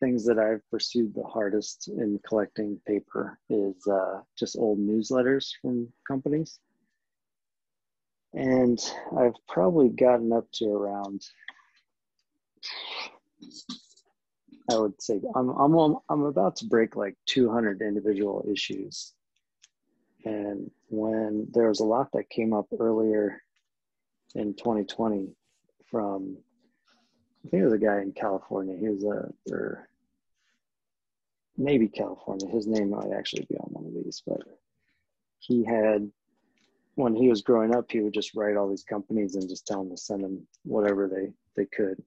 things that I've pursued the hardest in collecting paper is just old newsletters from companies. And I've probably gotten up to around, I would say, I'm about to break like 200 individual issues. And when there was a lot that came up earlier in 2020 from, I think it was a guy in California. He was or maybe California. His name might actually be on one of these, but he had when he was growing up, he would just write all these companies and just tell them to send him whatever they could.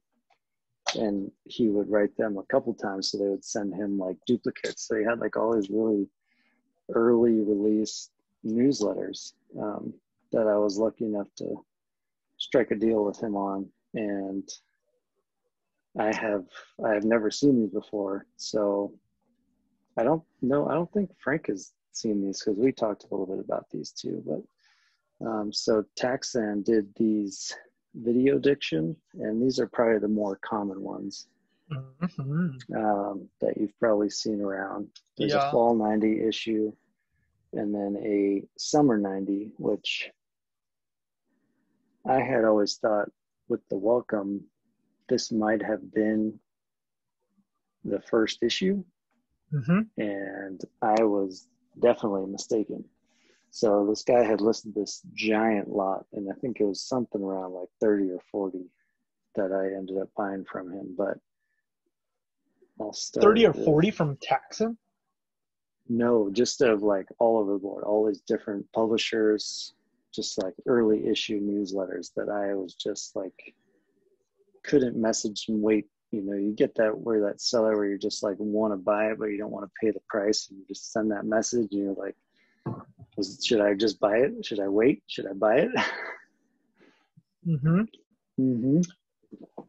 And he would write them a couple times, so they would send him like duplicates. So he had like all these really early release newsletters that I was lucky enough to strike a deal with him on. And I have never seen these before. So I don't think Frank has seen these, because we talked a little bit about these too. But so Taxan did these video diction, and these are probably the more common ones that you've probably seen around. There's a fall 90 issue, and then a summer 90, which I had always thought with the Welcome, this might have been the first issue, and I was definitely mistaken. So this guy had listed this giant lot, and I think it was something around like 30 or 40 that I ended up buying from him. But I'll start 30 or 40 from Taxan? No, just of like all over the board, all these different publishers, just like early issue newsletters that I was just like, couldn't message and wait. You know, you get that where that seller where you just like want to buy it, but you don't want to pay the price, and you just send that message and you're like, should I just buy it? Should I wait? Should I buy it?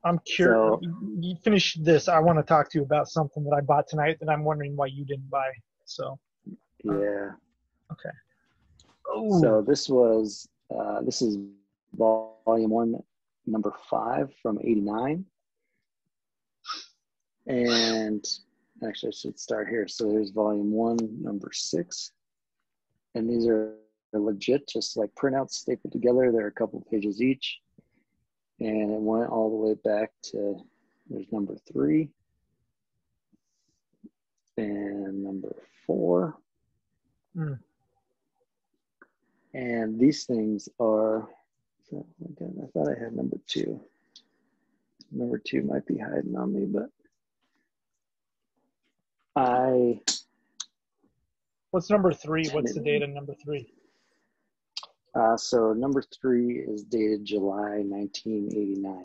I'm curious. So, you finish this. I want to talk to you about something that I bought tonight that I'm wondering why you didn't buy. So. Yeah. Okay. Ooh. So this is volume 1, number 5 from '89. And actually I should start here. So there's volume 1, number 6. And these are legit, just like printouts stapled together. They're a couple of pages each. And it went all the way back to, there's number 3. And number 4. And these things are, again, I thought I had number 2. Number 2 might be hiding on me, but What's number 3? What's the date of number 3? So number 3 is dated July 1989.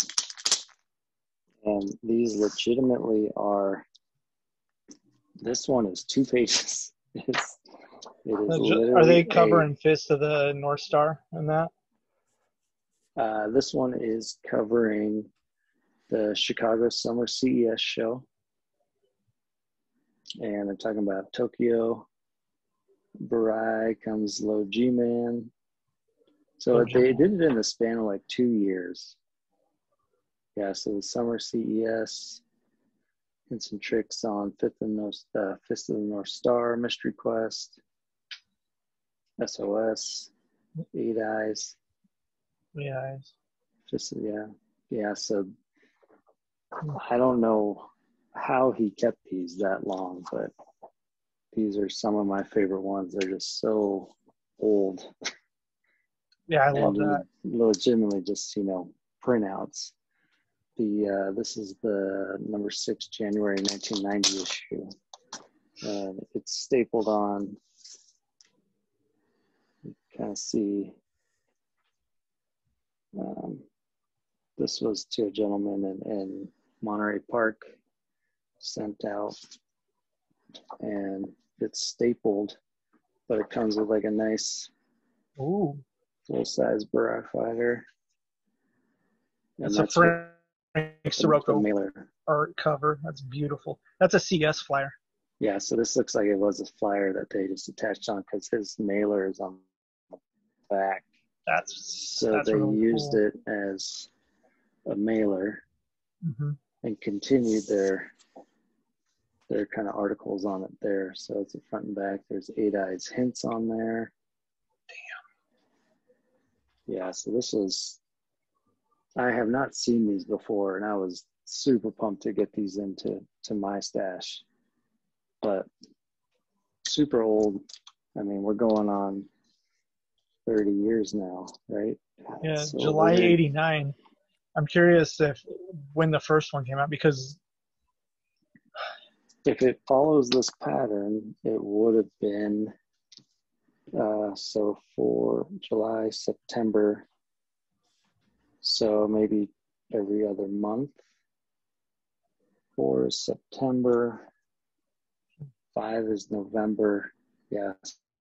And these legitimately are, this one is 2 pages. It is are they covering Fist of the North Star in that? This one is covering the Chicago Summer CES show. And they're talking about Tokyo. Barai comes Low G-Man. So they did it in the span of like 2 years. Yeah, so the Summer CES and some tricks on Fist of the North Star, Mystery Quest, SOS, 8 Eyes. 8 Eyes. Yeah, so I don't know how he kept these that long, but these are some of my favorite ones. They're just so old. Yeah, I love that. Legitimately just, printouts. This is the number 6 January 1990 issue. It's stapled on. You kind of see. This was to a gentleman in Monterey Park, sent out, and it's stapled, but it comes with like a nice full-size Barai fighter. That's a Frank Sirocco art cover. That's beautiful. That's a CS flyer. Yeah, so this looks like it was a flyer that they just attached on, because his mailer is on the back. That's they really used it as a mailer and continued their kind of articles on it there. So it's a front and back. There's 8 Eyes hints on there. Damn. Yeah, so this is, I have not seen these before, and I was super pumped to get these into my stash. But super old. I mean, we're going on 30 years now, right? Yeah, so July '89. I'm curious when the first one came out, because if it follows this pattern, it would have been So for July, September, so maybe every other month. For September, 5 is November. Yeah,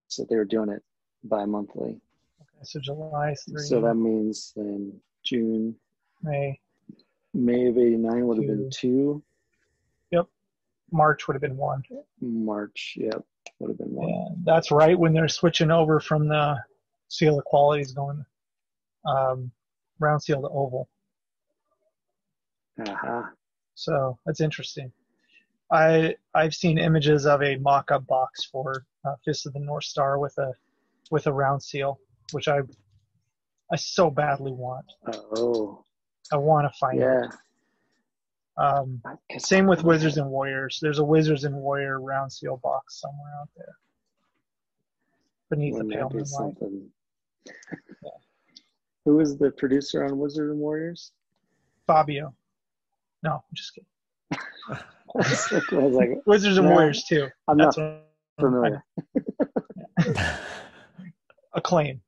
so they were doing it bi-monthly. Okay, so July 3. So that means in June, May May of 89 would have been 2. Yep. March would have been 1. March, yep, would have been 1. Yeah, that's right when they're switching over from the seal of qualities going round seal to oval. Uh-huh. So that's interesting. I've seen images of a mock-up box for Fist of the North Star with a round seal, which I so badly want. Oh. I want to find it. Same with Wizards and Warriors. There's a Wizards and Warrior round seal box somewhere out there beneath the pale moonlight. Yeah. Who is the producer on Wizards and Warriors? Fabio. No, I'm just kidding. I was like, Wizards and Warriors too. That's not familiar. Acclaim.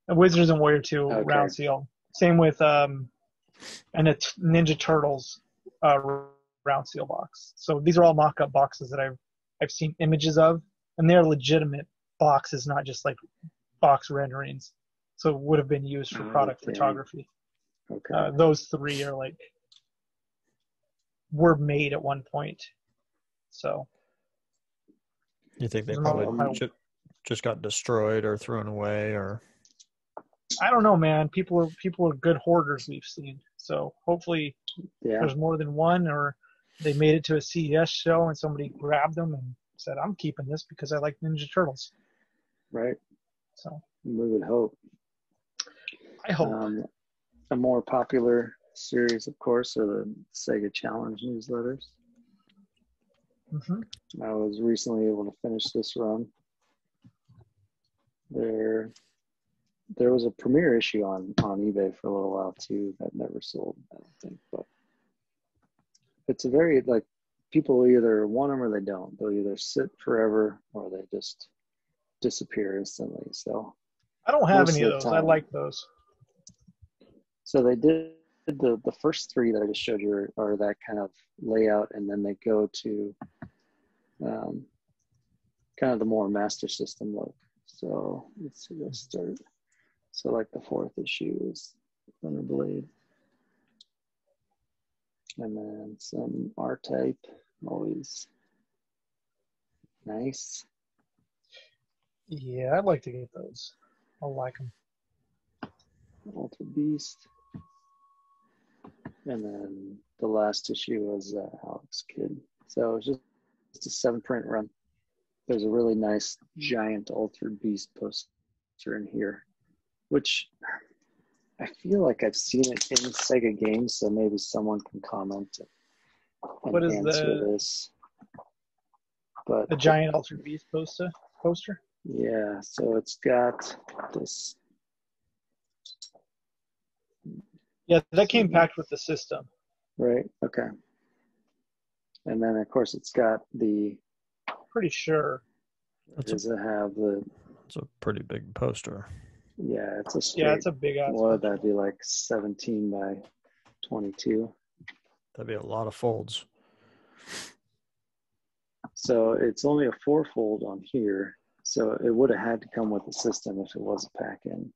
Wizards and Warrior 2 round seal. Same with and it's Ninja Turtles round seal box. So these are all mock-up boxes that I've seen images of, and they're legitimate boxes, not just like box renderings. So it would have been used for product photography. Okay. Those 3 are like were made at one point. So you think they probably just got destroyed or thrown away, or I don't know, man. People are good hoarders, we've seen. So hopefully there's more than one, or they made it to a CES show and somebody grabbed them and said, I'm keeping this because I like Ninja Turtles. Right. So we would hope. I hope. A more popular series, of course, are the Sega Challenge newsletters. Mm-hmm. I was recently able to finish this run. There was a premiere issue on eBay for a little while too that never sold, I don't think. But it's a very, like, people either want them or they don't. They'll either sit forever or they just disappear instantly. So I don't have any of those. I like those. So they did the first 3 that I just showed you are that kind of layout, and then they go to kind of the more Master System look. So let's see, let's start. So like the 4th issue is Thunderblade. And then some R-Type, always nice. Yeah, I'd like to get those. I like them. Alter Beast. And then the last issue was Alex Kidd. So it's just a 7-print run. There's a really nice giant Altered Beast poster in here, which I feel like I've seen it in Sega games, so maybe someone can comment and answer this. But the giant Altered Beast poster? Yeah, so it's got this. Yeah, that came packed with the system. Right, okay. And then, of course, it's got the... Pretty sure. Does it have the... It's a pretty big poster. Yeah, it's a straight... Yeah, it's a big ass. What would that be, like 17 by 22? That'd be a lot of folds. So it's only a 4-fold on here. So it would have had to come with the system if it was a pack-in.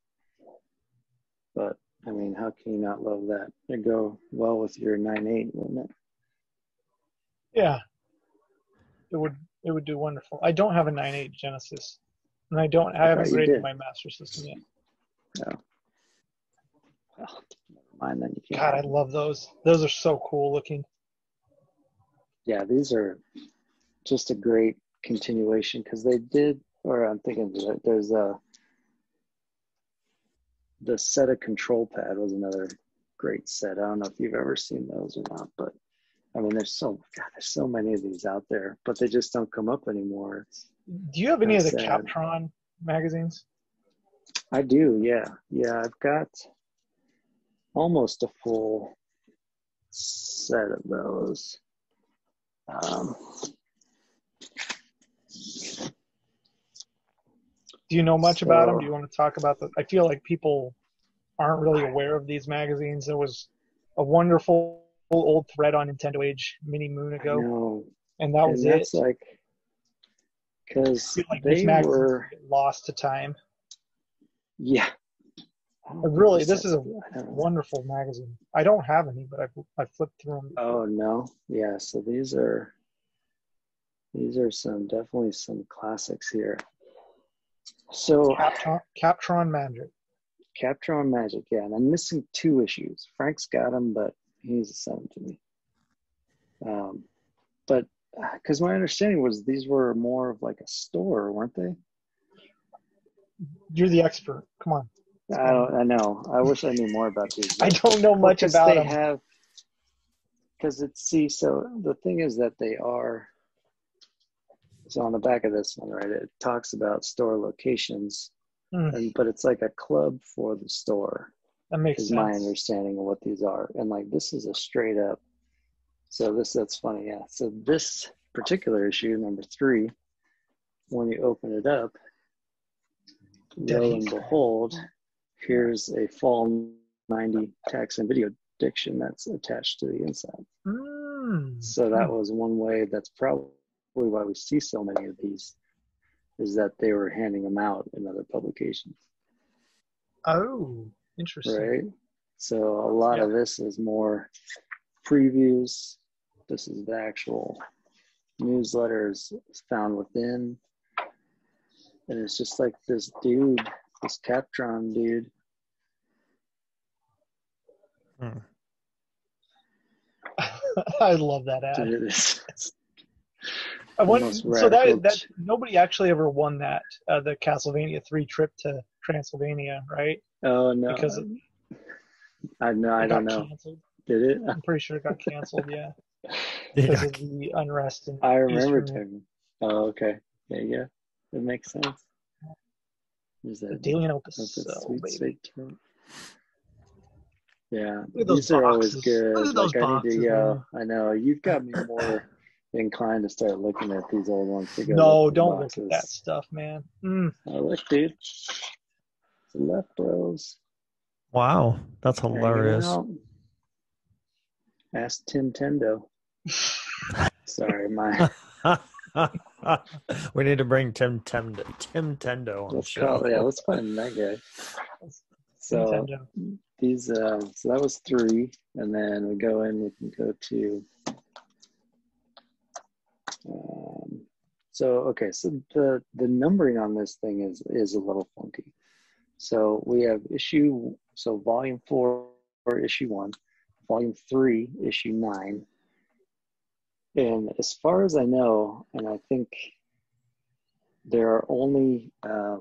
But, I mean, how can you not love that? It'd go well with your 9.8, wouldn't it? Yeah. It would do wonderful. I don't have a 9.8 Genesis. And I haven't graded my Master System yet. No. Well, never mind then. You God, I love those. Those are so cool looking. Yeah, these are just a great continuation because they did, or I'm thinking that there's the set of control pad was another great set. I don't know if you've ever seen those or not, but I mean, there's so many of these out there, but they just don't come up anymore. Do you have any of the Captron magazines? I do, yeah. Yeah, I've got almost a full set of those. Do you know much about them? So Do you want to talk about I feel like people aren't really aware of these magazines. There was a wonderful old thread on Nintendo Age many moon I ago, know, and that was and it. that's like I because feel like these they magazines were, get lost to time. yeah. I But don't think really, this this is has, a I don't know. wonderful magazine. I don't have any, but I flipped through them. Oh no, yeah. So these are definitely some classics here. So Captron Magic. Captron Magic, yeah, and I'm missing 2 issues. Frank's got them, but he's sent them to me. But because my understanding was these were more of like a store, weren't they? You're the expert. Come on. I know. I wish I knew more about these. I don't know much about them. So the thing is that they are. So on the back of this one, right, it talks about store locations, but it's like a club for the store. That makes is sense. my understanding of what these are. And like this is a straight up. So that's funny, yeah. So this particular issue, number 3, when you open it up, lo and behold, here's a fall 90 text and video diction that's attached to the inside. So that was one way. That's probably why we see so many of these, is that they were handing them out in other publications. Oh, interesting. Right. So a lot of this is more previews. This is the actual newsletters found within. And it's just like this dude, this Captron dude. I love that ad. Dude, so that nobody actually ever won that the Castlevania 3 trip to Transylvania, right? Oh no, because I don't know. Canceled. Did it? I'm pretty sure it got canceled. Yeah, because of the unrest in I remember talking. Oh, okay. There you go. That makes sense. There's that, the Daily Opus. Sweet. Yeah, these are always good. Look at those boxes, I need to go. Man. I know you've got me more inclined to start looking at these old ones. No, don't look at that stuff, man. Oh, look, dude. It's left bros. Wow, that's hilarious. Ask Tim Tendo. Sorry, my. We need to bring Tim Tendo on the show. Let's find that guy. So these, so that was 3, and then we go in. We can go to. So the numbering on this thing is a little funky. So we have volume 4, issue 1, volume 3, issue 9. And as far as I know, and I think there are only, how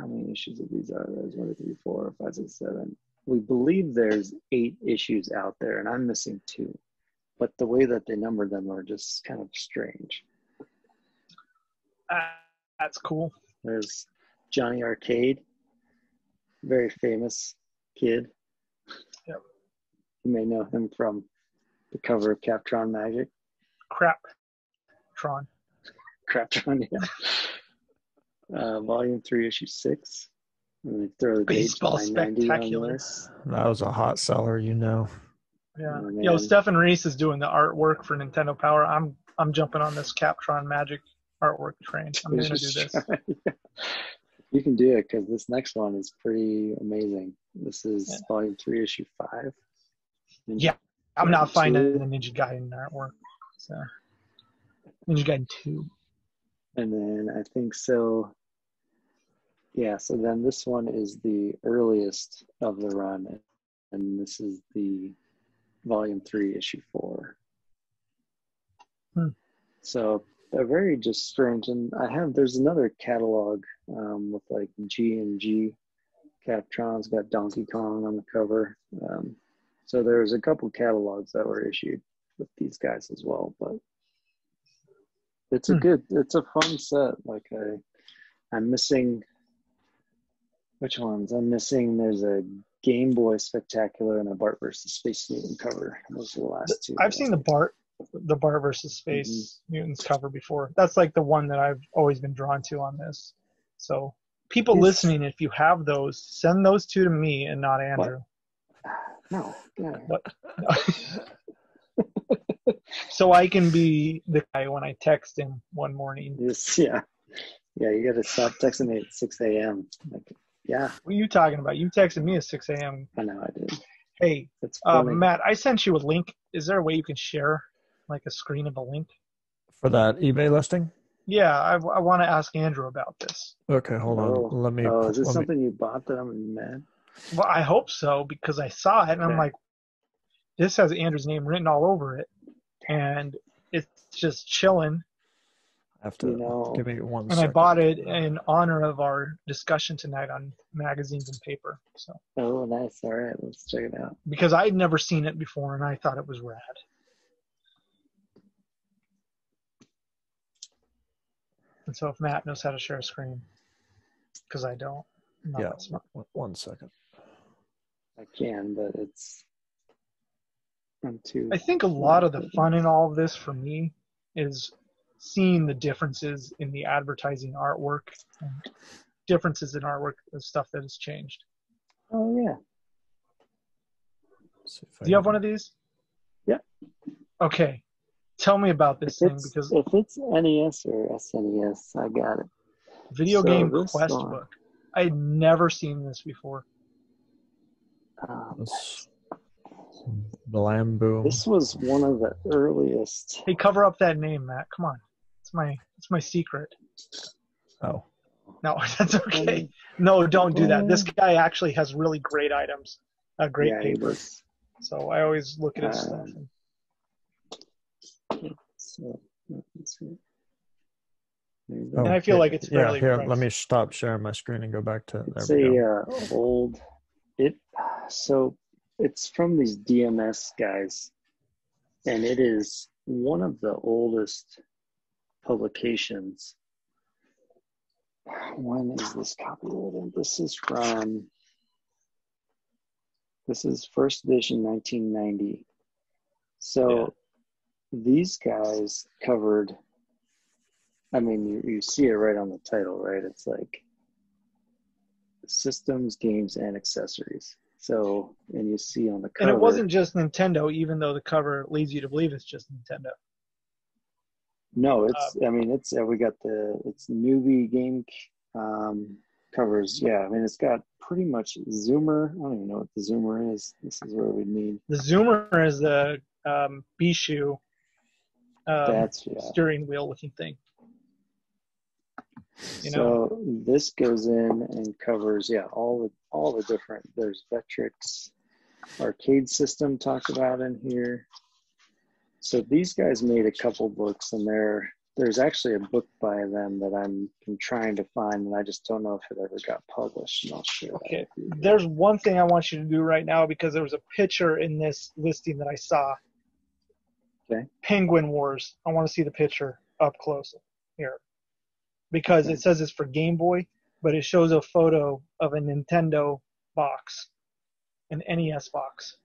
many issues of these are there? There's 1, 2, 3, 4, 5, 6, 7. We believe there's 8 issues out there, and I'm missing 2. But the way that they number them are just kind of strange. That's cool. There's Johnny Arcade, very famous kid. Yep. You may know him from the cover of Captron Magic. Craptron, yeah. Volume 3, issue 6. And they throw the Baseball page 990 Spectacular. on this. That was a hot seller, you know. Yeah. Stephen Reese is doing the artwork for Nintendo Power. I'm jumping on this Captron Magic artwork train. I'm going to do this. You can do it because this next one is pretty amazing. This is volume 3, issue 5. Yeah, I'm not finding the Ninja Gaiden artwork. So Ninja Gaiden 2. And then I think so. Yeah, so then this one is the earliest of the run, and this is the volume 3, issue 4. So they're very just strange. And there's another catalog with like G and G. Captron's got Donkey Kong on the cover. So there's a couple catalogs that were issued with these guys as well, but it's a fun set. Like I'm missing, which ones? I'm missing, there's a Game Boy Spectacular and a Bart versus Space Mutant cover. Those are the last 2. I've seen the Bart versus Space Mutants cover before. That's like the one that I've always been drawn to on this. So People listening, if you have those, send those two to me and not Andrew. No. Yeah. What? So I can be the guy when I text him one morning. Yeah. You got to stop texting me at 6 a.m. Like, yeah. What are you talking about? You texted me at 6 a.m. I know I did. Hey, That's funny. Matt, I sent you a link. Is there a way you can share like a screen of a link? For that eBay listing? Yeah, I want to ask Andrew about this. Okay, hold on. Let me. Is this something you bought that I'm mad? Well, I hope so because I saw it and I'm like, this has Andrew's name written all over it, and it's just chilling. I have to give me one second. And I bought it in honor of our discussion tonight on magazines and paper. So. Oh, nice. All right, let's check it out. Because I'd never seen it before, and I thought it was rad. And so if Matt knows how to share a screen, because I don't. I'm not that smart. 1 second. I can, but I think a lot of the fun in all of this for me is seeing the differences in the advertising artwork and differences in artwork and stuff that has changed. Oh, yeah. Do you have one of these? Yeah. Okay. Tell me about this thing, because if it's NES or SNES, I got it. Video game quest book. I had never seen this before. Blamboom. This was one of the earliest. Hey, cover up that name, Matt. Come on. It's my secret. Oh. No, that's okay. No, don't do that. This guy actually has really great items, great papers. So I always look at his stuff. And I feel like it's fairly priced. Let me stop sharing my screen and go back to So it's from these DMS guys, and it is one of the oldest publications. When is this copyrighted? This is first edition 1990. So these guys covered, I mean, you see it right on the title, right? It's like systems, games, and accessories. So, and you see on the cover. And it wasn't just Nintendo, even though the cover leads you to believe it's just Nintendo. No, we got it's newbie game covers. Yeah, I mean, it's got pretty much Zoomer. I don't even know what the Zoomer is. This is where we need. The Zoomer is the Bishu steering wheel looking thing. So this goes in and covers all the different. There's Vectrix arcade system talked about in here. So these guys made a couple books, and there's actually a book by them that I'm trying to find, and I just don't know if it ever got published. And I'll share that. There's one thing I want you to do right now, because there was a picture in this listing that I saw. Okay. Penguin Wars. I want to see the picture up close here, because it says it's for Game Boy, but it shows a photo of a Nintendo box, an NES box.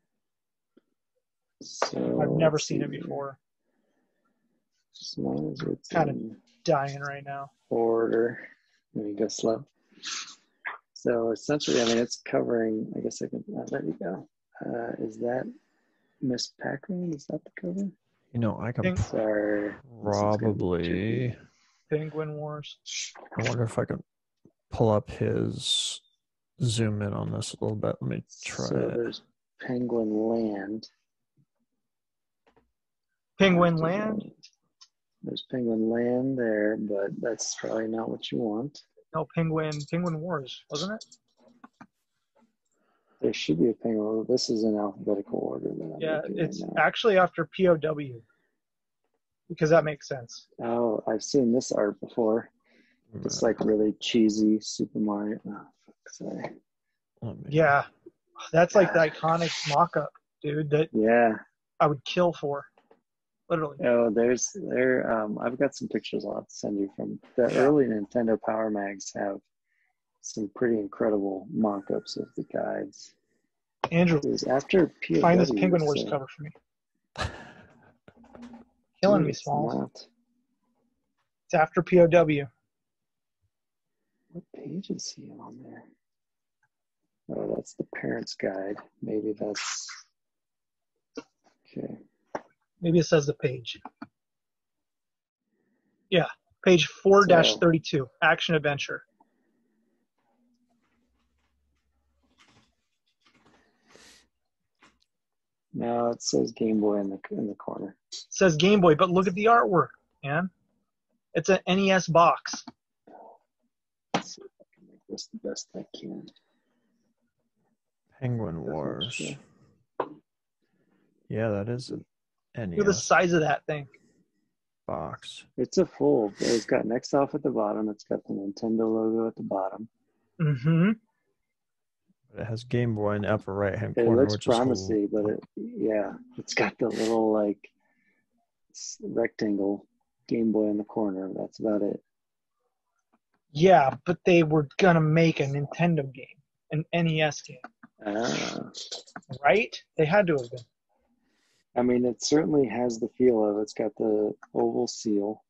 So I've never seen it before. It's kind of dying right now. Order. Let me go slow. So essentially, I mean, it's covering. I guess I can. There you go. Is that Miss Pac-Man? Is that the cover? I can probably. Penguin Wars. I wonder if I can pull up his zoom in on this a little bit. Let me try it. So there's Penguin Land. Penguin Land? There's Penguin Land there, but that's probably not what you want. No, Penguin Wars, wasn't it? There should be a Penguin. This is in alphabetical order. It's actually after POW, because that makes sense. Oh, I've seen this art before. It's like really cheesy Super Mario. Oh, sorry. Yeah, that's like the iconic mock-up, dude. That I would kill for. Literally. Oh, I've got some pictures I'll have to send you from the early Nintendo Power Mags. Have some pretty incredible mock-ups of the guides. Andrew, after POW, find this Penguin Wars cover for me. Killing me, Smalls. It's after POW. What page is he on there? Oh, that's the parent's guide. Maybe that's okay. Maybe it says the page. Yeah, page 4-32, action adventure. No, it says Game Boy in the corner. It says Game Boy, but look at the artwork, man. It's an NES box. Let's see if I can make this the best I can. Penguin Wars. Yeah, that is an NES Look at the size of that thing. box. It's a full. It's got next off at the bottom. It's got the Nintendo logo at the bottom. Mm-hmm. It has Game Boy in the upper right-hand It corner, looks which promising, is but it's got the little like rectangle Game Boy in the corner. That's about it. Yeah, but they were gonna make a Nintendo game, an NES game, right? They had to have been. I mean, it certainly has the feel of it. It's got the oval seal.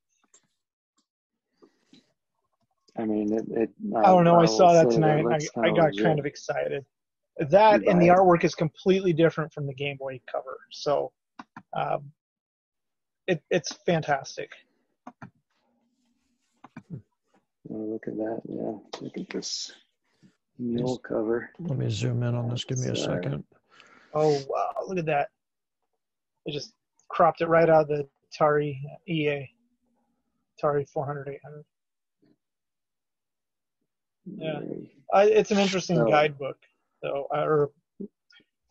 I mean, I don't know. I saw that tonight. I got legit. kind of excited. That You and the buy it? artwork is completely different from the Game Boy cover. So it's fantastic. Oh, look at that. Yeah. Look at this mule cover. Let me zoom in on this. Give me a second. Oh, wow. Look at that. They just cropped it right out of the Atari EA. Atari 400, 800. Yeah. It's an interesting guidebook, though. Or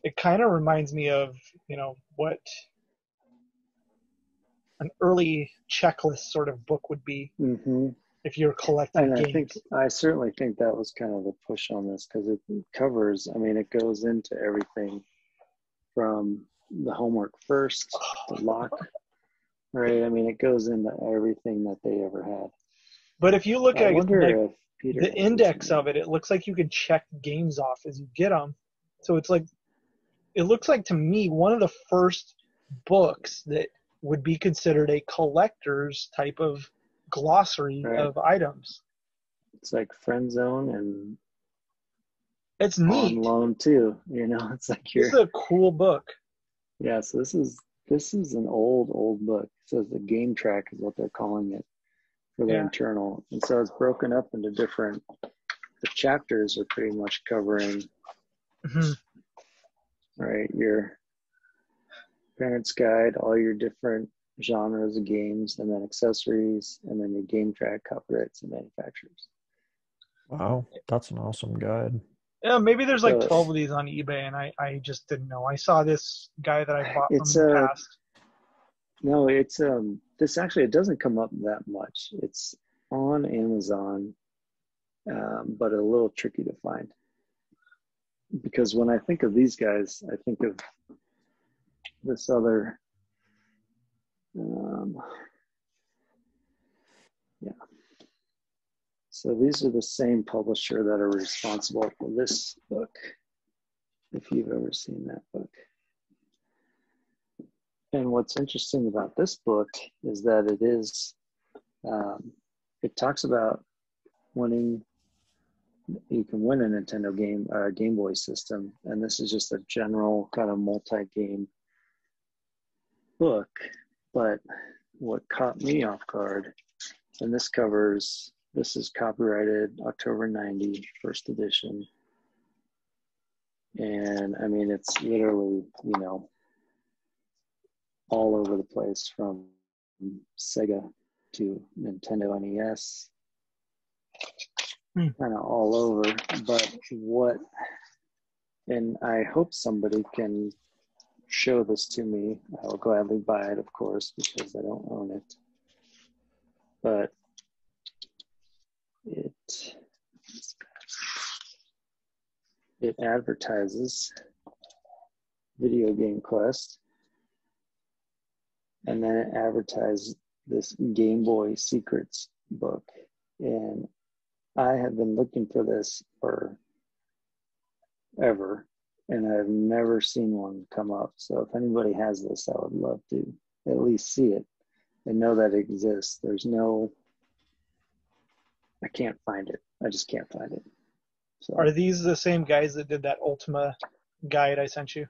it kind of reminds me of, what an early checklist sort of book would be if you're collecting games. I certainly think that was kind of the push on this because it covers, I mean, it goes into everything from the homework first, the lock, right? I mean, it goes into everything that they ever had. But if you look at Peter the index of it, it looks like you can check games off as you get them. So it's like, it looks like to me one of the first books that would be considered a collector's type of glossary of items. It's like Friend Zone and it's neat. On Loan too. It's like this is a cool book. Yeah, so this is an old book. It says the game track is what they're calling it for their internal. And so it's broken up into the chapters are pretty much covering right, your parent's guide, all your different genres of games, and then accessories, and then your game track, copyrights, and manufacturers. Wow, that's an awesome guide. Yeah, maybe there's like 12 of these on eBay, and I just didn't know. I saw this guy that I bought from in the past. No, it's this actually, it doesn't come up that much. It's on Amazon, but a little tricky to find. Because when I think of these guys, I think of this other, So these are the same publisher that are responsible for this book, if you've ever seen that book. And what's interesting about this book is that it talks about winning. You can win a Nintendo game, Game Boy system, and this is just a general kind of multi-game book. But what caught me off guard, and this is copyrighted October 90, first edition. And I mean, it's literally, all over the place from Sega to Nintendo NES. Kind of all over, and I hope somebody can show this to me. I will gladly buy it, of course, because I don't own it. But it advertises Video Game Quest, and then it advertised this Game Boy Secrets book, and I have been looking for this for ever, and I've never seen one come up. So if anybody has this, I would love to at least see it and know that it exists. There's no I can't find it. I just can't find it. So Are these the same guys that did that Ultima guide I sent you?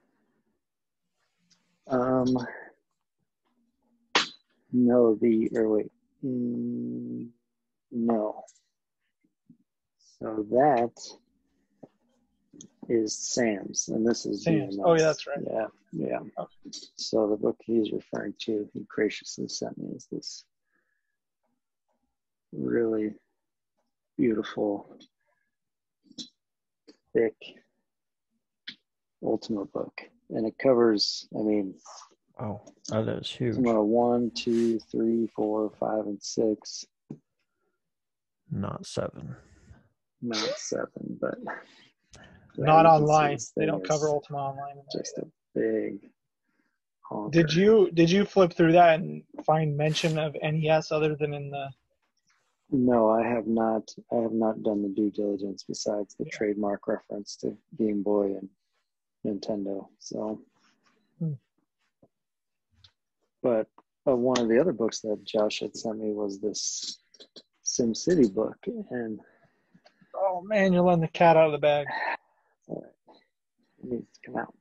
no, no. So that is Sam's, and this is Sam's. DMS. Oh, yeah, that's right. Yeah. Okay. So the book he's referring to, he graciously sent me, is this really beautiful, thick Ultima book, and it covers, I mean, Oh, that is huge. 1, 2, 3, 4, 5, and 6. Not 7. Not 7, but Not you can see online. this They thing don't is cover Ultima Online. just a big honker. Did you flip through that and find mention of NES other than in the? No, I have not. I have not done the due diligence besides the trademark reference to Game Boy and Nintendo. So, but one of the other books that Josh had sent me was this SimCity book, and Oh man, you're letting the cat out of the bag. it needs to come out.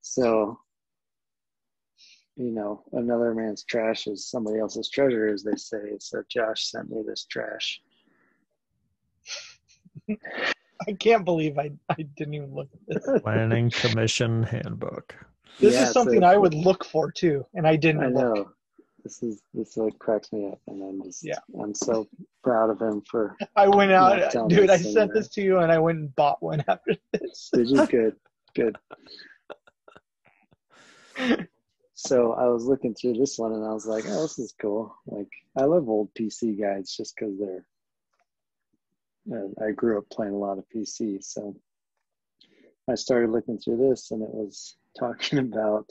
So, another man's trash is somebody else's treasure, as they say. So Josh sent me this trash. I can't believe I didn't even look at this. Planning Commission Handbook. This is something I would look for too, and I didn't. I know. Look. This like cracks me up, and I'm so proud of him for. I went out, dude. I sent this to you, and I went and bought one after this. Did you? Good. So I was looking through this one, and I was like, "Oh, this is cool." Like, I love old PC guides just because they're. I grew up playing a lot of PC, so I started looking through this, and it was talking about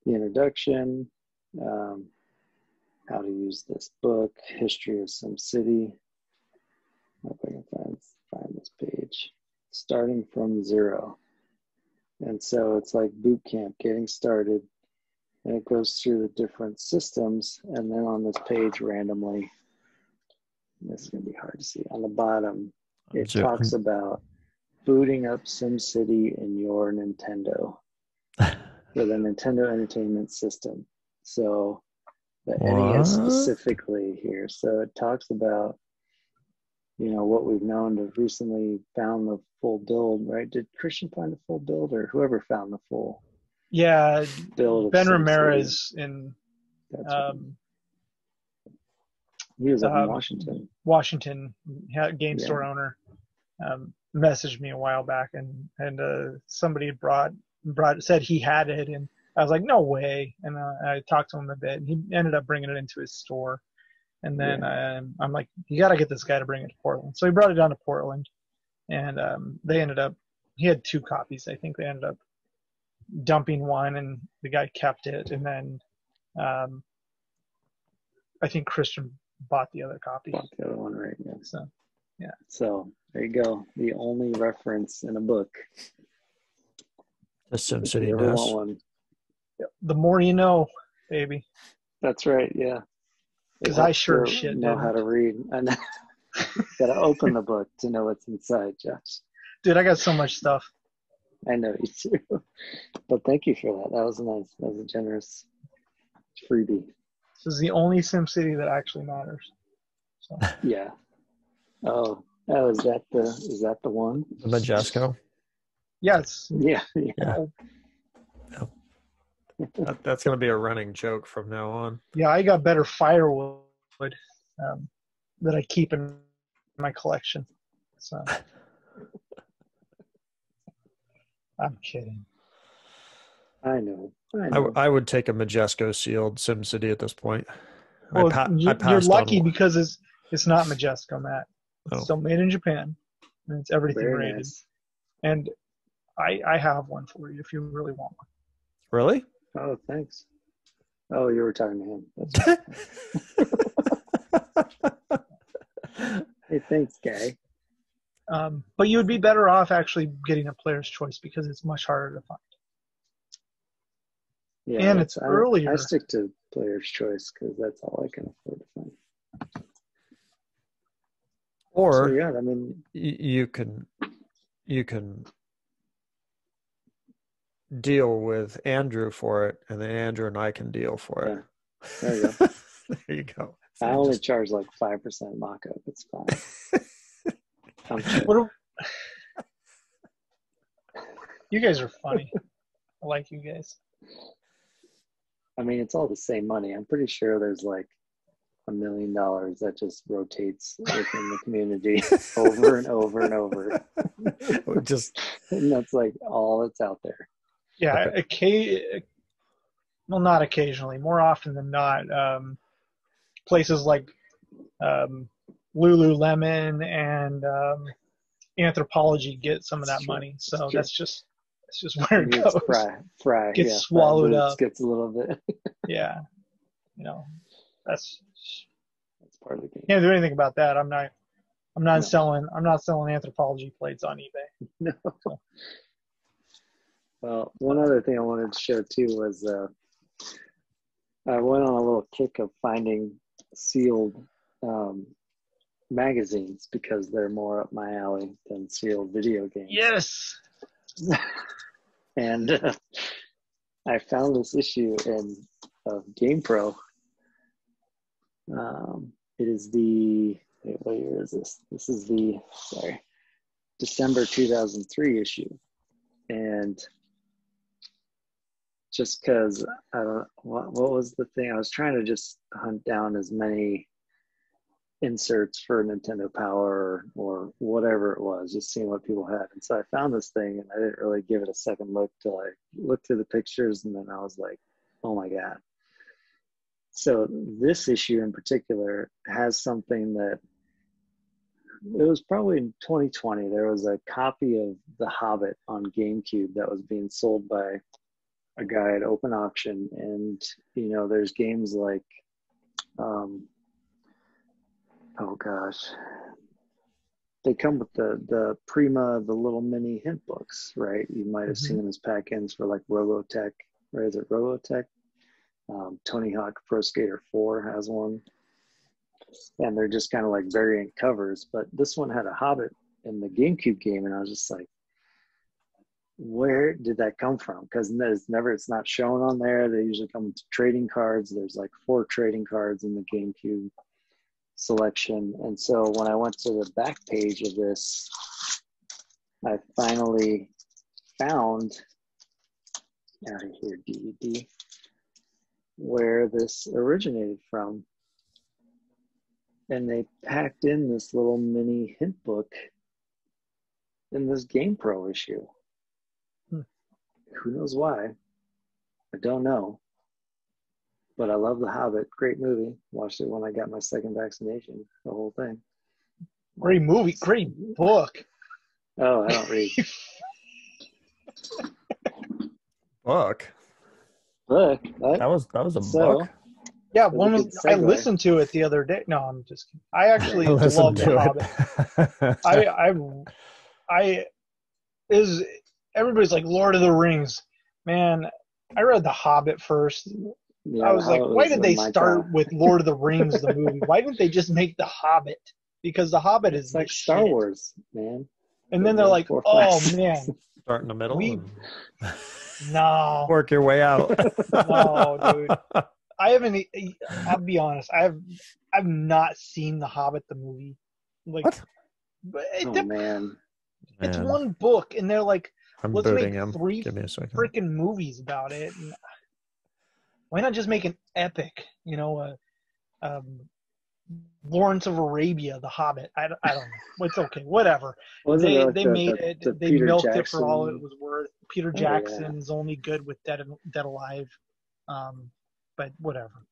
the introduction, how to use this book, history of SimCity. I hope I can find this page. Starting from 0. And so it's like boot camp, getting started. And it goes through the different systems. And then on this page, randomly, this is going to be hard to see. On the bottom, it talks about booting up SimCity in your Nintendo for the Nintendo Entertainment System. So the NES specifically here. So it talks about, what we've known to have recently found the full build, right? Did Christian find the full build, or whoever found the full build? Ben Ramirez in he was up in Washington. Washington, game store owner, messaged me a while back, and somebody said he had it, and I was like, no way. And I talked to him a bit, and he ended up bringing it into his store. And then I'm like, you got to get this guy to bring it to Portland. So he brought it down to Portland, and he had 2 copies. I think they ended up dumping one, and the guy kept it. And then I think Christian bought the other copy. Bought the other one, right? Yeah. So, yeah. So there you go. The only reference in a book. The SimCity NES. One. The more you know, baby. That's right. Yeah. Because I sure shit know how to read. I know. Got to open the book to know what's inside, Josh. Dude, I got so much stuff. I know you too. But thank you for that. That was nice. That was a generous freebie. This is the only SimCity that actually matters. So. Yeah. Oh, is that the one? The Majesco? Yes. Yeah. That's going to be a running joke from now on. Yeah, I got better firewood that I keep in my collection. So I'm kidding. I know. I would take a Majesco sealed SimCity at this point. Well, you're lucky because it's not Majesco, Matt. It's still made in Japan, and it's everything rated. Nice. And I have one for you if you really want one. Really? Oh, thanks. Oh, you were talking to him. Hey, thanks, guy. But you would be better off actually getting a player's choice because it's much harder to find. Yeah, and it's earlier. I stick to player's choice because that's all I can afford to find. Or So yeah, I mean, you can deal with Andrew for it, and then Andrew and I can deal for yeah, it. there you go. There you go. I So only charge like 5% mock-up. It's fine. I'm cheap. You guys are funny. I like you guys. I mean, it's all the same money. I'm pretty sure there's like $1 million that just rotates within the community over and over and over. And that's like all that's out there. Yeah, well, not occasionally. More often than not, places like Lululemon and Anthropology get some of that money. So that's just where it goes. Fry gets swallowed up. Gets a little bit. Yeah, that's part of the game. Can't do anything about that. I'm not selling Anthropology plates on eBay. No. So. Well, one other thing I wanted to show too was I went on a little kick of finding sealed magazines because they're more up my alley than sealed video games. Yes. And I found this issue of GamePro. It is what year is this? This is December 2003 issue. And just because I don't know, what was the thing? I was trying to just hunt down as many inserts for Nintendo Power or whatever it was, just seeing what people had. And so I found this thing and I didn't really give it a second look till I looked through the pictures, and then I was like, oh my God. So this issue in particular has something that it was probably in 2020. There was a copy of The Hobbit on GameCube that was being sold by a guy at open auction. And, there's games like, oh gosh, they come with the Prima, the little mini hint books, right? You might have seen them as pack-ins for like Robotech, or is it Robotech? Tony Hawk Pro Skater 4 has one. And they're just kind of like variant covers. But this one had a Hobbit in the GameCube game, and I was just like, where did that come from? Because it's not shown on there. They usually come with trading cards. There's like 4 trading cards in the GameCube selection. And so when I went to the back page of this, I finally found, out of here, DED, where this originated from. And they packed in this little mini hint book in this GamePro issue. Who knows why? I don't know. But I love The Hobbit. Great movie. Watched it when I got my second vaccination. The whole thing. Great movie. Great book. Oh, I don't read. Book. What? That was a book. Yeah, I listened to it the other day. No, I'm just kidding. I actually love The Hobbit. Everybody's like Lord of the Rings. Man, I read The Hobbit first. Yeah, I was like, why did they start with Lord of the Rings, the movie? Why didn't they just make The Hobbit? Because The Hobbit is like Star Wars, man. And then they're like, oh, man. Start in the middle. No. Work your way out. No, dude. I'll be honest. I've not seen The Hobbit, the movie. Like, what? Man. It's one book, and they're like, let's make him. 3 freaking movies about it. And why not just make an epic? Lawrence of Arabia, The Hobbit. I don't know. It's okay. Whatever. They made it. They milked it for all it was worth. Peter Jackson's only good with Dead Alive. But whatever.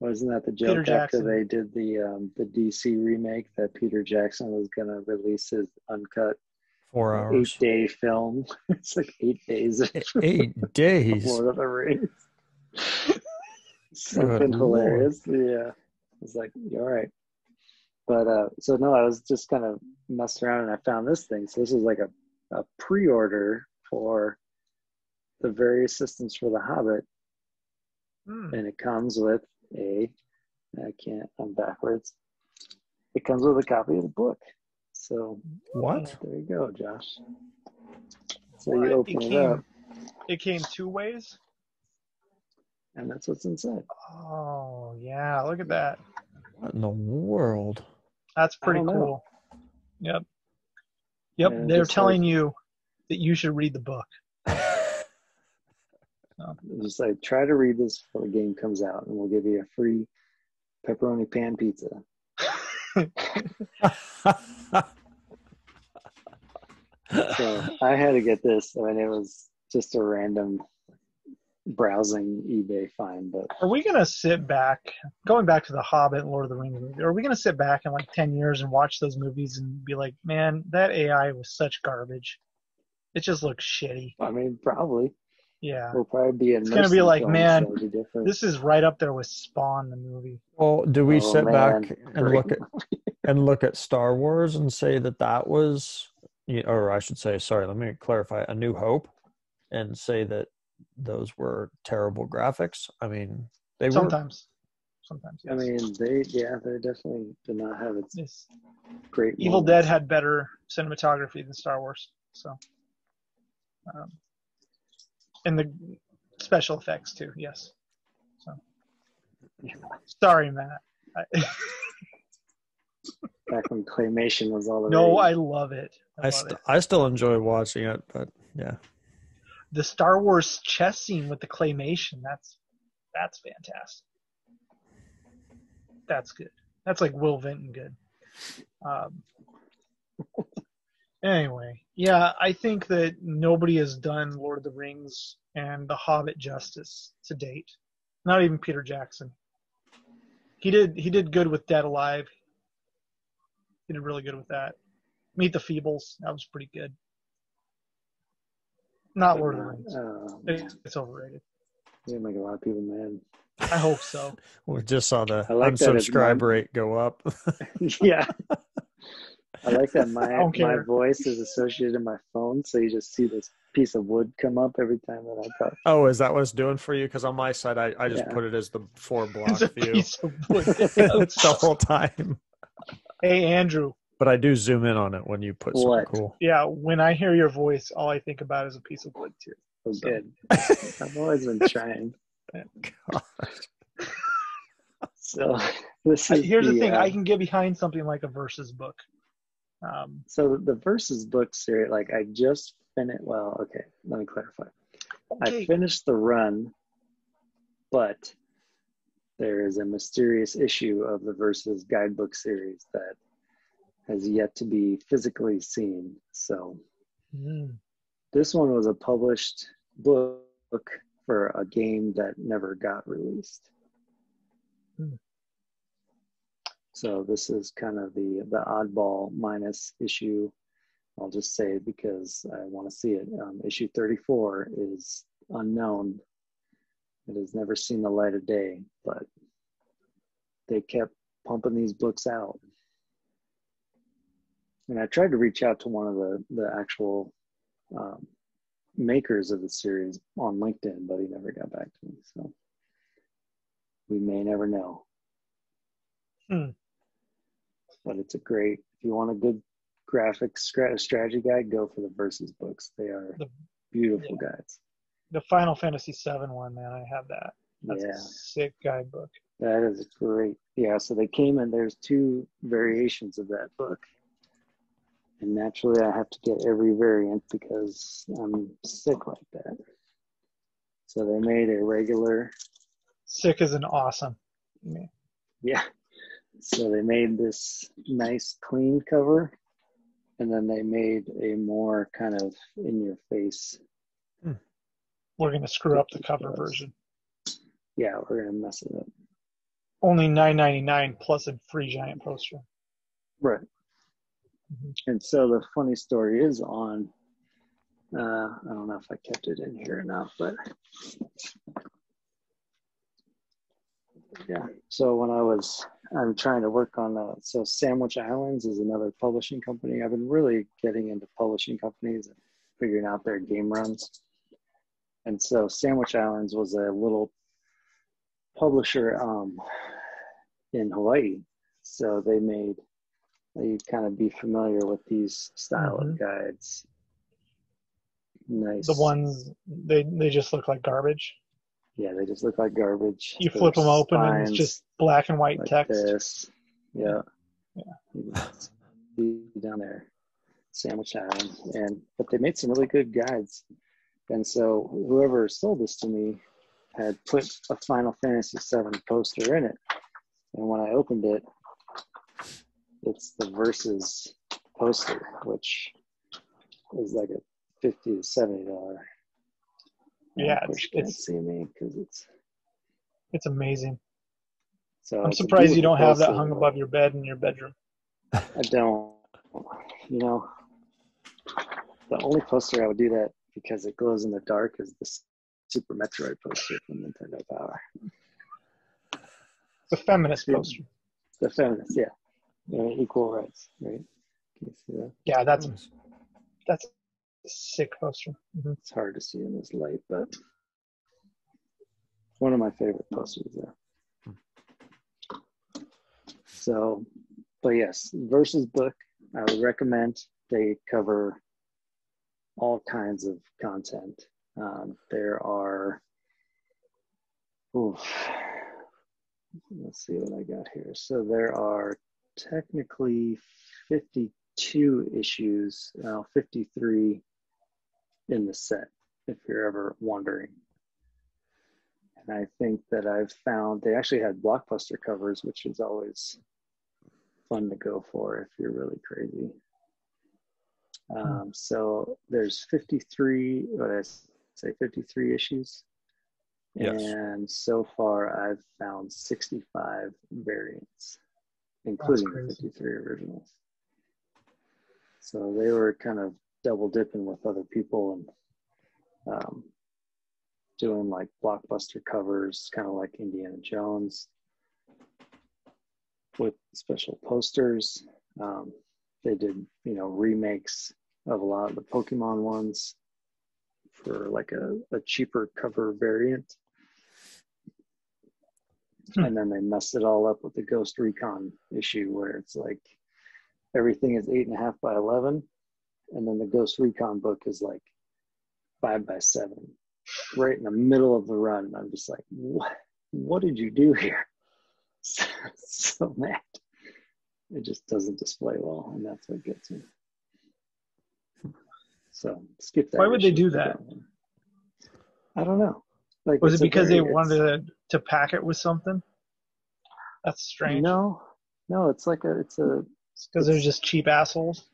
Wasn't that the joke after they did the DC remake that Peter Jackson was going to release his uncut 4 hours 8-day film? It's like 8 days. 8 days. Lord of the Rings. Something hilarious. Yeah. I was like, you're all right. But so no, I was just kind of messing around and I found this thing. So this is like a pre-order for the various systems for The Hobbit. And it comes with I'm backwards. It comes with a copy of the book. So What? there you go, Josh. So What? you open it up, It came 2 ways? and that's what's inside. Oh, yeah. Look at that. What in the world? That's pretty I don't know. cool. Yep. Yep. And They're just telling you that you should read the book. Just like, try to read this before the game comes out, and we'll give you a free pepperoni pan pizza. So I had to get this. I mean, it was just a random browsing eBay find, but Are we going to sit back, going back to the Hobbit and Lord of the Rings movie, are we going to sit back in like 10 years and watch those movies and be like, man, that AI was such garbage. It just looks shitty. I mean, probably. Yeah. We'll probably be It's going to be like, man, different. this is right up there with Spawn, the movie. Well, do we sit back and Great. look at Star Wars and say that was, or I should say, sorry, let me clarify, A New Hope, and say that those were terrible graphics? I mean, they Sometimes, yes. I mean, they definitely did not have its Yes. great Evil moments. Dead had better cinematography than Star Wars, so and the special effects too. Yes. So sorry, Matt. Back when claymation was all the No, rage. I love it. I still enjoy watching it, but yeah. The Star Wars chess scene with the claymation, that's fantastic. That's good. That's like Will Vinton good. Anyway, yeah, I think that nobody has done Lord of the Rings and The Hobbit justice to date. Not even Peter Jackson. He did good with Dead Alive. He did really good with that. Meet the Feebles, that was pretty good. Not Lord of the Rings. It's overrated. You make a lot of people mad. I hope so. We just saw the I like that it's unsubscribe rate go up. Yeah. I like that don't my care. voice is associated in my phone, so you just see this piece of wood come up every time that I talk. Oh, is that what it's doing for you? Because on my side, I just Yeah. put it as the 4-block It's a view. piece of wood. It's the whole time. Hey, Andrew. But I do zoom in on it when you put something What? cool. Yeah, when I hear your voice, all I think about is a piece of wood, too. Oh, So. good. I've always been trying. So this is Here's the thing. I can get behind something like a versus book. So the versus book series, like I just finished. Well, okay, let me clarify. Okay. I finished the run, but there is a mysterious issue of the versus guidebook series that has yet to be physically seen. So this one was a published book for a game that never got released. So this is kind of the oddball minus issue. I'll just say it because I want to see it. Issue 34 is unknown. It has never seen the light of day, but they kept pumping these books out. And I tried to reach out to one of the actual makers of the series on LinkedIn, but he never got back to me. So we may never know. But it's a great, if you want a good graphic strategy guide, go for the versus books. They are beautiful guides. The Final Fantasy VII one, man, I have that. That's a sick guidebook. That is great. Yeah, so they came in, there's 2 variations of that book. And naturally, I have to get every variant because I'm sick like that. So they made a regular. Sick is an awesome. Yeah. So they made this nice clean cover, and then they made a more kind of in your face. We're going to screw up the cover version. Yeah, we're going to mess it up. Only $9.99 plus a free giant poster. Right. And so the funny story is on, I don't know if I kept it in here or not, but yeah. So when I'm trying to work on, so Sandwich Islands is another publishing company. I've been really getting into publishing companies and figuring out their game runs. And so Sandwich Islands was a little publisher in Hawaii. So they made you kind of be familiar with these style of guides. Nice. The ones they just look like garbage. Yeah, they just look like garbage. You flip them open and it's just black and white like text. This. Yeah. Yeah. Be down there, Sandwich Island, but they made some really good guides. And so whoever sold this to me had put a Final Fantasy VII poster in it, and when I opened it, it's the Versus poster, which is like a $50 to $70. Yeah, it's see me because it's amazing. So I'm surprised you don't have that hung above your bed in your bedroom. I don't. You know, the only poster I would do that because it glows in the dark is the Super Metroid poster from Nintendo Power. The feminist poster. The feminist, yeah. Equal rights, right? Can you see that? Yeah, that's a sick poster. Mm-hmm. It's hard to see in this light, but one of my favorite posters there. So, but yes, Versus book, I would recommend. They cover all kinds of content. There are, let's see what I got here. So there are technically 52 issues, 53 in the set, if you're ever wondering. And I think that I've found, they actually had blockbuster covers, which is always fun to go for if you're really crazy. So there's 53, what did I say, 53 issues. Yes. And so far I've found 65 variants, including the 53 originals. So they were kind of double dipping with other people and doing like blockbuster covers, kind of like Indiana Jones, with special posters. They did, remakes of a lot of the Pokemon ones for like a cheaper cover variant. And then they messed it all up with the Ghost Recon issue where it's like everything is 8.5 by 11. And then the Ghost Recon book is like 5 by 7, right in the middle of the run. And I'm just like, what did you do here? So mad. It just doesn't display well, and that's what gets me. So skip that. Why would they do that? I don't know. Like, was it because they wanted to pack it with something? That's strange. No, it's because they're just cheap assholes.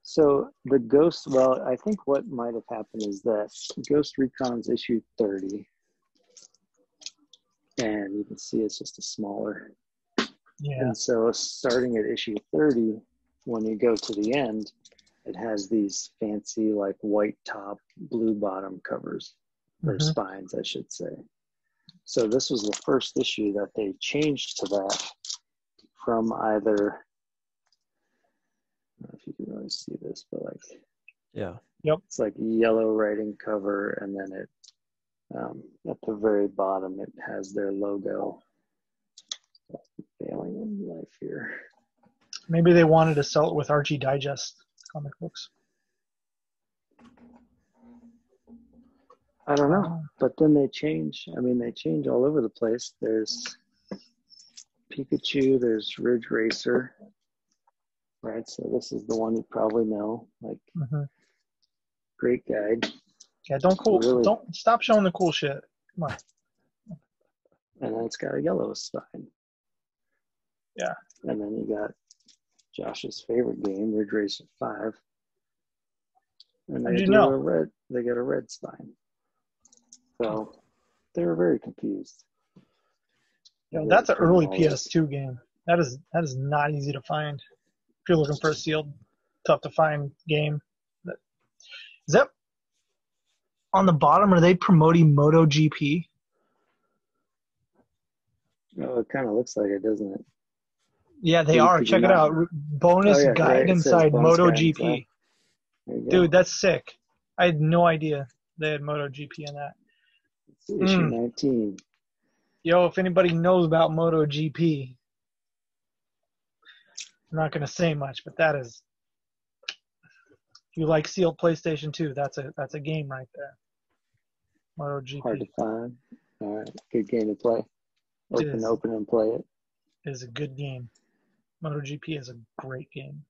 So the Ghost, well, I think what might have happened is that Ghost Recon's issue 30, and you can see it's just a smaller. Yeah. And so starting at issue 30, when you go to the end, it has these fancy like white top, blue bottom covers, or spines, I should say. So this was the first issue that they changed to that from either, I don't know if you can really see this, but like, yeah, yep, it's like yellow writing cover, and then it at the very bottom it has their logo. Failing in life here. Maybe they wanted to sell it with Archie Digest comic books. I don't know, but then they change. I mean, they change all over the place. There's Pikachu, there's Ridge Racer, right? So this is the one you probably know. Like, great guide. Yeah, don't stop showing the cool shit. Come on. And then it's got a yellow spine. Yeah. And then you got Josh's favorite game, Ridge Racer 5. And they got a red spine. So they were very confused. That's an early PS2 game. That is not easy to find. If you're looking for a sealed, tough to find game. Is that on the bottom? Are they promoting MotoGP? Oh, it kind of looks like it, doesn't it? Yeah, they are. Check it out. Bonus guide inside MotoGP. Dude, that's sick. I had no idea they had MotoGP in that. It's issue 19. Yo, if anybody knows about MotoGP, I'm not going to say much, but that is, if you like sealed PlayStation 2, that's a game right there. MotoGP. Hard to find. All right, good game to play. Open and play it. It is a good game. MotoGP is a great game.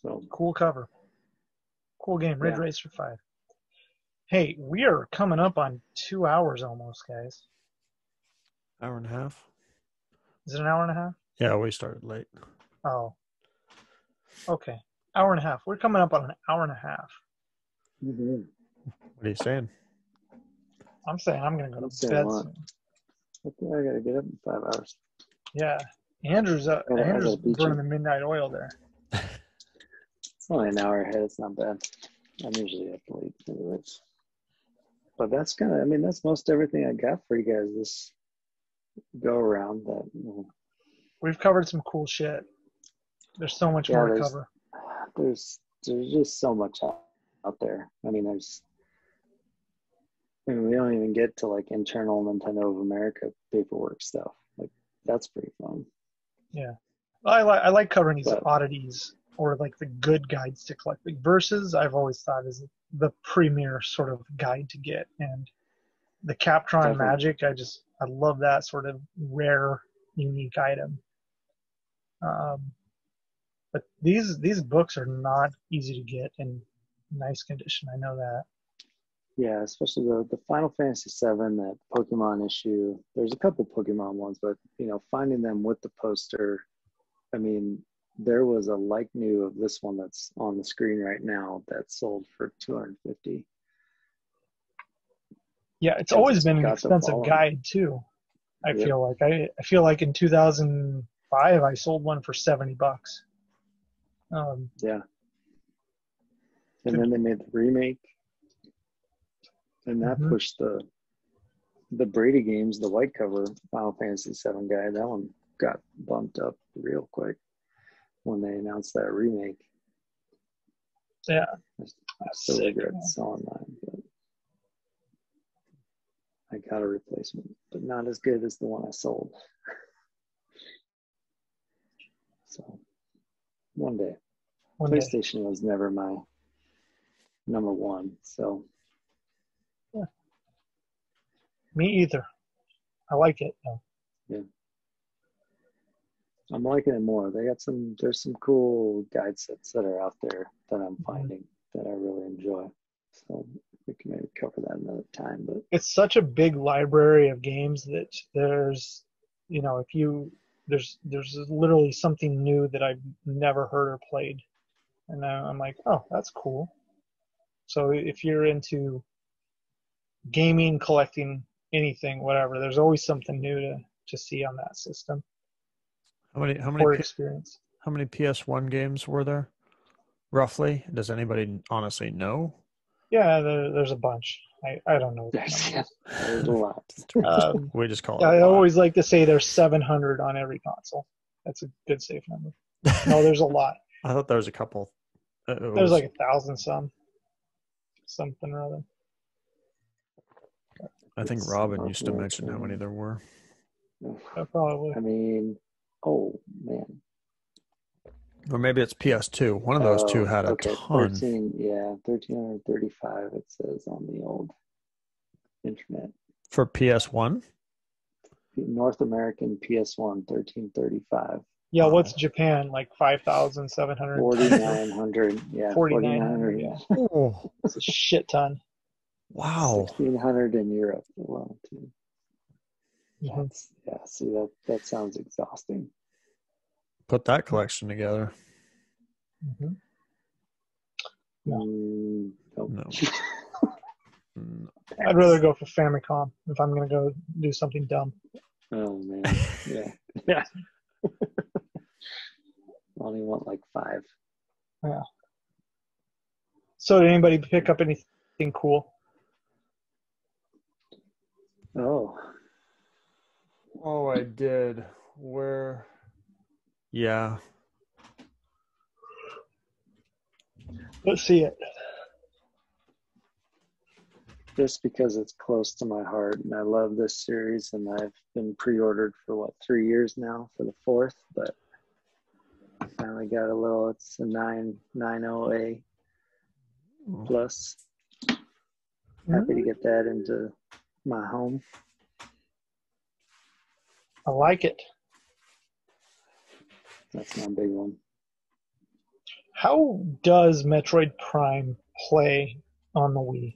So cool cover. Cool game. Ridge Racer 5. Hey, we are coming up on 2 hours almost, guys. Hour and a half. Is it an hour and a half? Yeah, we started late. Oh. Okay. Hour and a half. We're coming up on an hour and a half. Mm-hmm. What are you saying? I'm saying I'm going to go to bed soon. I think I got to get up in 5 hours. Yeah. Andrew's burning the midnight oil there. It's only an hour ahead. It's not bad. I'm usually up late anyways. But that's that's most everything I got for you guys this go around. We've covered some cool shit. There's so much more to cover. There's just so much out there. We don't even get to like internal Nintendo of America paperwork stuff. Like that's pretty fun. Yeah, I like covering these oddities or like the good guides to collect. Like Versus, I've always thought is the premier sort of guide to get, and the Captron Magic, I love that sort of rare, unique item. But these books are not easy to get in nice condition. I know that. Yeah, especially the Final Fantasy VII, that Pokemon issue. There's a couple Pokemon ones, but finding them with the poster. There was a like new of this one that's on the screen right now that sold for $250. Yeah, it's always been an expensive guide too. I feel like in 2005 I sold one for $70. Yeah. And then they made the remake, and that pushed the Brady games, the white cover Final Fantasy VII guide. That one got bumped up real quick when they announced that remake. Yeah. I still regret selling mine, but I got a replacement, but not as good as the one I sold. So one day. PlayStation was never my number one, so. Yeah. Me either. I like it though. Yeah. I'm liking it more. There's some cool guide sets that are out there that I'm finding that I really enjoy. So we can maybe cover that another time. But it's such a big library of games that there's literally something new that I've never heard or played. And I'm like, oh, that's cool. So if you're into gaming, collecting, anything, whatever, there's always something new to see on that system. How many experience? How many PS1 games were there? Roughly? Does anybody honestly know? Yeah, there's a bunch. I don't know. There's a lot. We just call it. I always like to say there's 700 on every console. That's a good safe number. No, there's a lot. I thought there was a couple. There's like 1,000 something or other. I think Robin used to mention how many there were. Probably. Oh man. Or maybe it's PS2. One of those two had a ton. 1,335 it says on the old internet. For PS1? North American PS1, 1,335. Yeah, what's Japan? Like 5,700? 4,900. Yeah, 4,900. Yeah. Oh. It's a shit ton. Wow. 1,600 in Europe alone, too. Mm-hmm. Yeah, see, that sounds exhausting. Put that collection together. Mm-hmm. No. I'd rather go for Famicom if I'm going to go do something dumb. Oh, man. Yeah. Yeah. I only want like 5. Yeah. So did anybody pick up anything cool? Oh, I did. Where? Yeah. Let's see it. just because it's close to my heart, and I love this series, and I've been pre-ordered for 3 years now for the 4th, but I finally got a little. It's a 990A plus. Happy to get that into my home. I like it. That's my big one. How does Metroid Prime play on the Wii?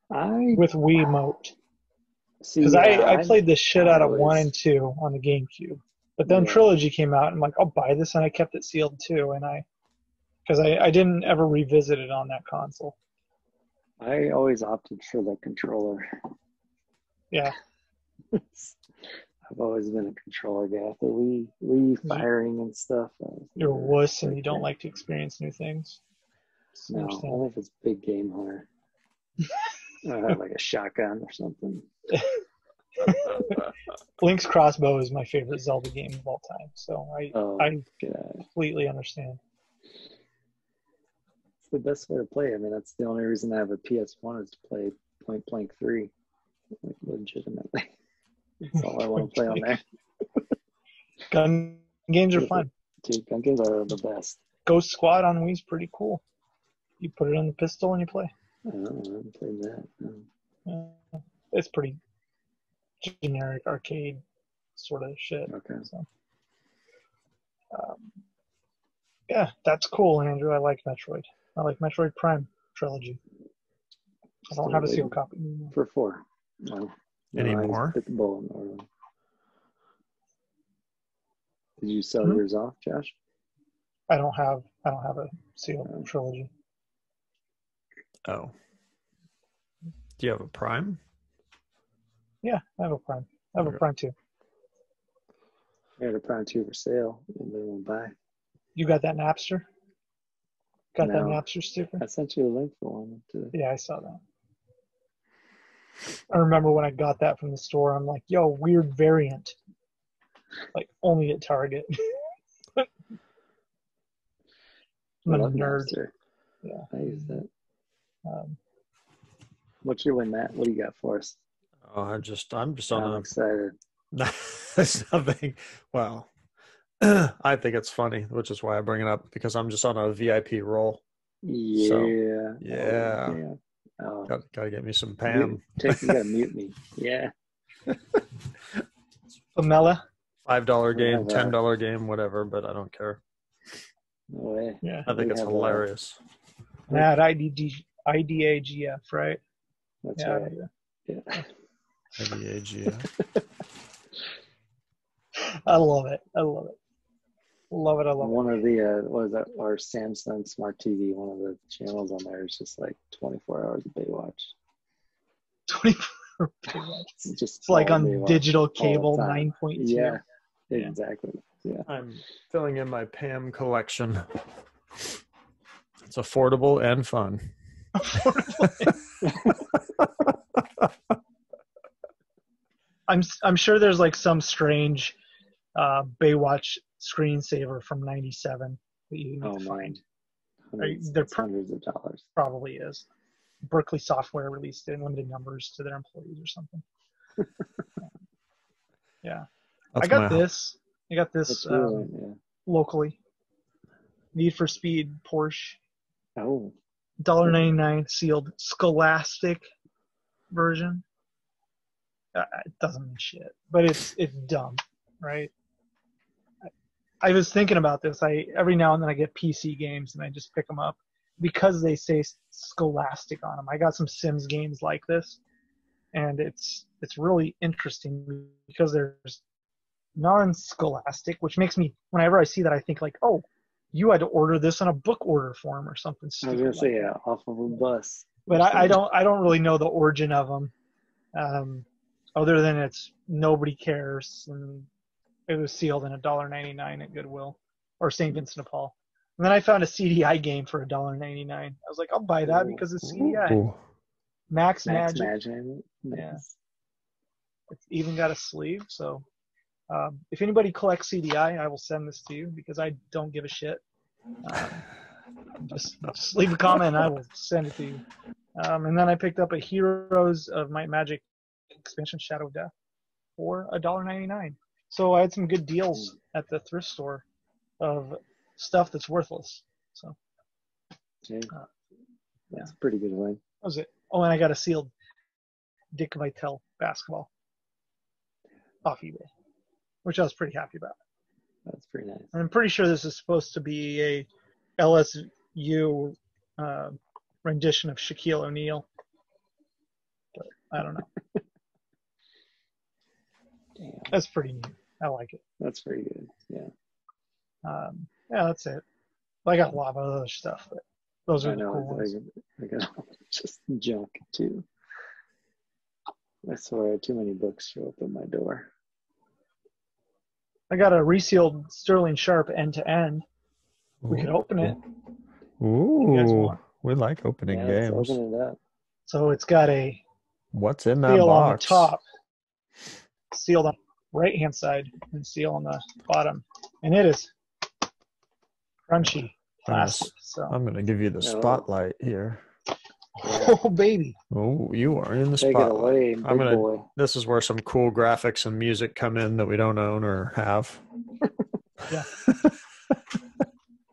With Wiimote. Because I played the shit out of 1 and 2 on the GameCube. But then Trilogy came out, and I'm like, I'll buy this, and I kept it sealed too. And because I didn't ever revisit it on that console. I always opted for the controller. Yeah. I've always been a controller guy. The Wii firing and stuff. You're a wuss and you don't like to experience new things. No, only if it's big game hunter. I have like a shotgun or something. Link's Crossbow is my favorite Zelda game of all time, so I completely understand. It's the best way to play. I mean, that's the only reason I have a PS1 is to play Point Blank 3. Like, legitimately. That's all I want to play on there. Gun games are fun. Dude, gun games are the best. Ghost Squad on Wii is pretty cool. You put it on the pistol and you play. I haven't played that. No. It's pretty generic arcade sort of shit. Okay. So, yeah, that's cool, Andrew. I like Metroid. I like Metroid Prime trilogy. I don't have a sealed copy anymore. For 4. No. Anymore? Did you sell yours off, Josh? I don't have a sealed trilogy. Oh. Do you have a Prime? Yeah, I have a Prime. I have a Prime 2. I had a Prime 2 for sale. Anybody want to buy? You got that Napster? Got that Napster sticker? I sent you a link for one today. Yeah, I saw that. I remember when I got that from the store, I'm like, yo, weird variant. Like, only at Target. I'm a nerd. Napster. Yeah. I use that. What's your win, Matt? What do you got for us? Oh, I'm just on I'm excited. There's nothing. Well, I think it's funny, which is why I bring it up, because I'm just on a VIP roll. Yeah. So, yeah. Oh. Gotta get me some Pam. You gotta mute me. Yeah. Pamela? $5 game, $10 game, whatever, but I don't care. No way. Yeah. I think it's hilarious. Matt, IDAGF, right? That's right. Yeah. IDAGF. I love it. Love it. One of the what is that? Our Samsung Smart TV. One of the channels on there is just like 24 hours of Baywatch. 24 hours of Baywatch. It's like on Baywatch, digital cable 9.2. Yeah, exactly. Yeah. I'm filling in my Pam collection. It's affordable and fun. I'm sure there's like some strange Baywatch screensaver from '97 that you need to find. Hundreds of dollars. Probably is. Berkeley Software released it in limited numbers to their employees or something. Yeah. I got this locally. Need for Speed Porsche. Oh. $1.99 sealed Scholastic version. It doesn't mean shit, but it's dumb, right? I was thinking about this. Every now and then I get PC games and I just pick them up because they say Scholastic on them. I got some Sims games like this, and it's really interesting because there's non-Scholastic, which makes me, whenever I see that, I think like, oh, you had to order this on a book order form or something stupid. I was gonna say off of a bus. But I don't really know the origin of them, other than it's nobody cares, and it was sealed in $1.99 at Goodwill or St. Vincent de Paul. And then I found a CDI game for $1.99. I was like, I'll buy that because it's CDI. Ooh. Max Magic. Yeah. It's even got a sleeve. So if anybody collects CDI, I will send this to you because I don't give a shit. Just leave a comment and I will send it to you. And then I picked up a Heroes of Might and Magic expansion, Shadow of Death, for $1.99. So I had some good deals at the thrift store of stuff that's worthless. So that's a pretty good one. That was it. Oh, and I got a sealed Dick Vitale basketball off eBay, which I was pretty happy about. That's pretty nice. I'm pretty sure this is supposed to be a LSU rendition of Shaquille O'Neal, but I don't know. Damn. That's pretty neat. I like it. That's pretty good. Yeah. Yeah, that's it. I got a lot of other stuff, but those are the cool ones. I got just junk too. I swear, too many books show up at my door. I got a resealed Sterling Sharp end-to-end. We could open it. Ooh, we like opening games. Let's open it up. So it's got a what's in that seal box? on the top, sealed on the right-hand side, and seal on the bottom. And it is crunchy plastic. I'm going to give you the spotlight here. Oh, baby. Oh, you are in the Take spotlight. it away, big boy. This is where some cool graphics and music come in that we don't own or have. Yeah.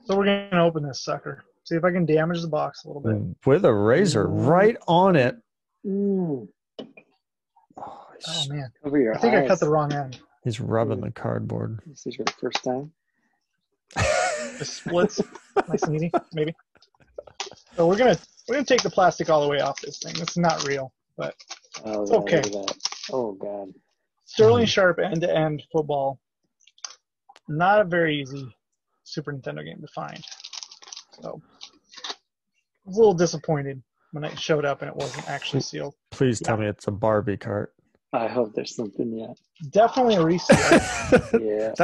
So we're going to open this sucker. See if I can damage the box a little bit. With a razor right on it. Mm. Oh, man. Cover your I think eyes. I cut the wrong end. He's rubbing the cardboard. This is your first time? The splits. Nice and easy, maybe. So we're gonna take the plastic all the way off this thing. It's not real, but it's okay. Look at that. Oh, God. Sterling Sharp end-to-end football. Not a very easy Super Nintendo game to find. So I was a little disappointed when it showed up and it wasn't actually sealed. Please tell me it's a Barbie cart. I hope there's something yet. Definitely a reseal. Yeah.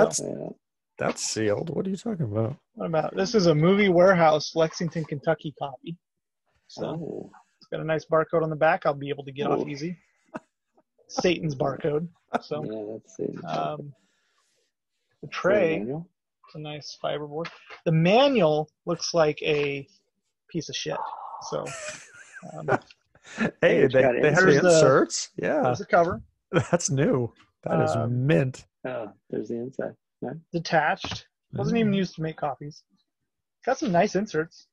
That's sealed. What are you talking about? What about this? Is a Movie Warehouse Lexington, Kentucky copy. So it's got a nice barcode on the back. I'll be able to get off easy. Satan's barcode. So yeah, that's Satan's. The tray. It's a nice fiberboard. The manual looks like a piece of shit. So. Hey, they have the inserts. Yeah. There's the cover. That's new. That is mint. Oh, there's the inside. Yeah. Detached. Wasn't even used to make copies. Got some nice inserts.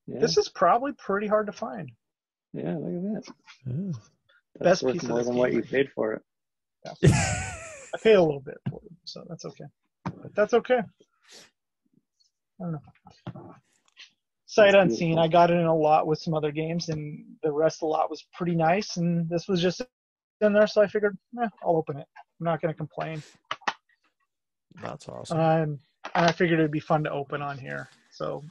Yeah. This is probably pretty hard to find. Yeah, look at that. Yeah. That's worth more than what you paid for it. Yeah. I paid a little bit for it, so that's okay. But that's okay. I don't know. Sight unseen. I got it in a lot with some other games, and the rest of the lot was pretty nice, and this was just in there, so I figured, I'll open it. I'm not going to complain. That's awesome. And I figured it'd be fun to open on here. So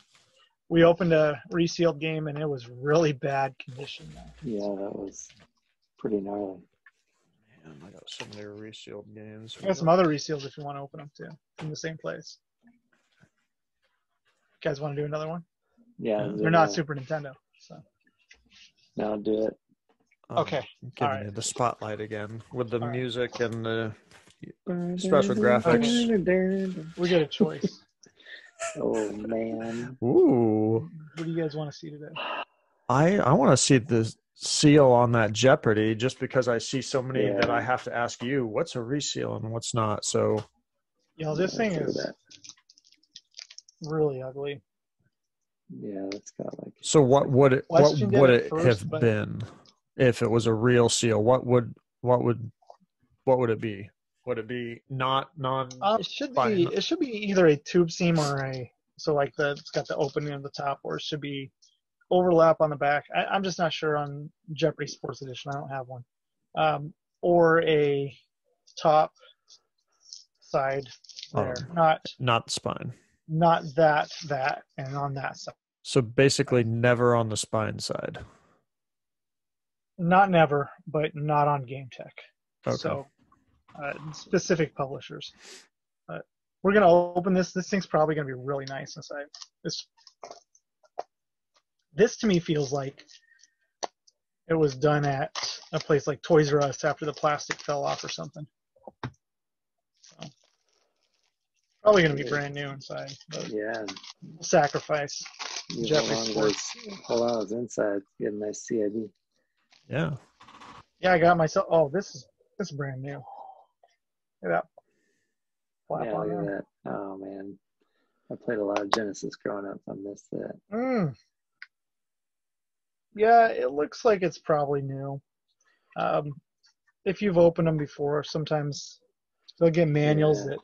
we opened a resealed game, and it was really bad condition. Yeah, that was pretty gnarly. Man, I got so many resealed games. I got some other reseals if you want to open them too, from the same place. You guys want to do another one? Yeah. They're not Super Nintendo. So. No, do it. Okay. Giving you the spotlight again with the music and the special graphics. We get a choice. Oh, man. Ooh. What do you guys want to see today? I want to see the seal on that Jeopardy just because I see so many that I have to ask you what's a reseal and what's not. So, this thing is really ugly. Yeah, it's got like. So what would it have been if it was a real seal? What would it be? Would it be not non? It should be either a tube seam or it's got the opening at the top, or it should be overlap on the back. I'm just not sure on Jeopardy Sports Edition. I don't have one. Or a top side there, not the spine. Not that, and on that side. So basically never on the spine side. Not never, but not on Game Tech. Okay. So specific publishers. We're going to open this. This thing's probably going to be really nice inside. This to me feels like it was done at a place like Toys R Us after the plastic fell off or something. Probably going to be brand new inside. But yeah. sacrifice. You Jeffrey hold on, it's inside. Get a nice CID. Yeah. Yeah, I got myself. Oh, this is brand new. Look at that. Flap Yeah, on look at there. that. Oh man, I played a lot of Genesis growing up. I missed that. Yeah, it looks like it's probably new. If you've opened them before, sometimes they'll get manuals that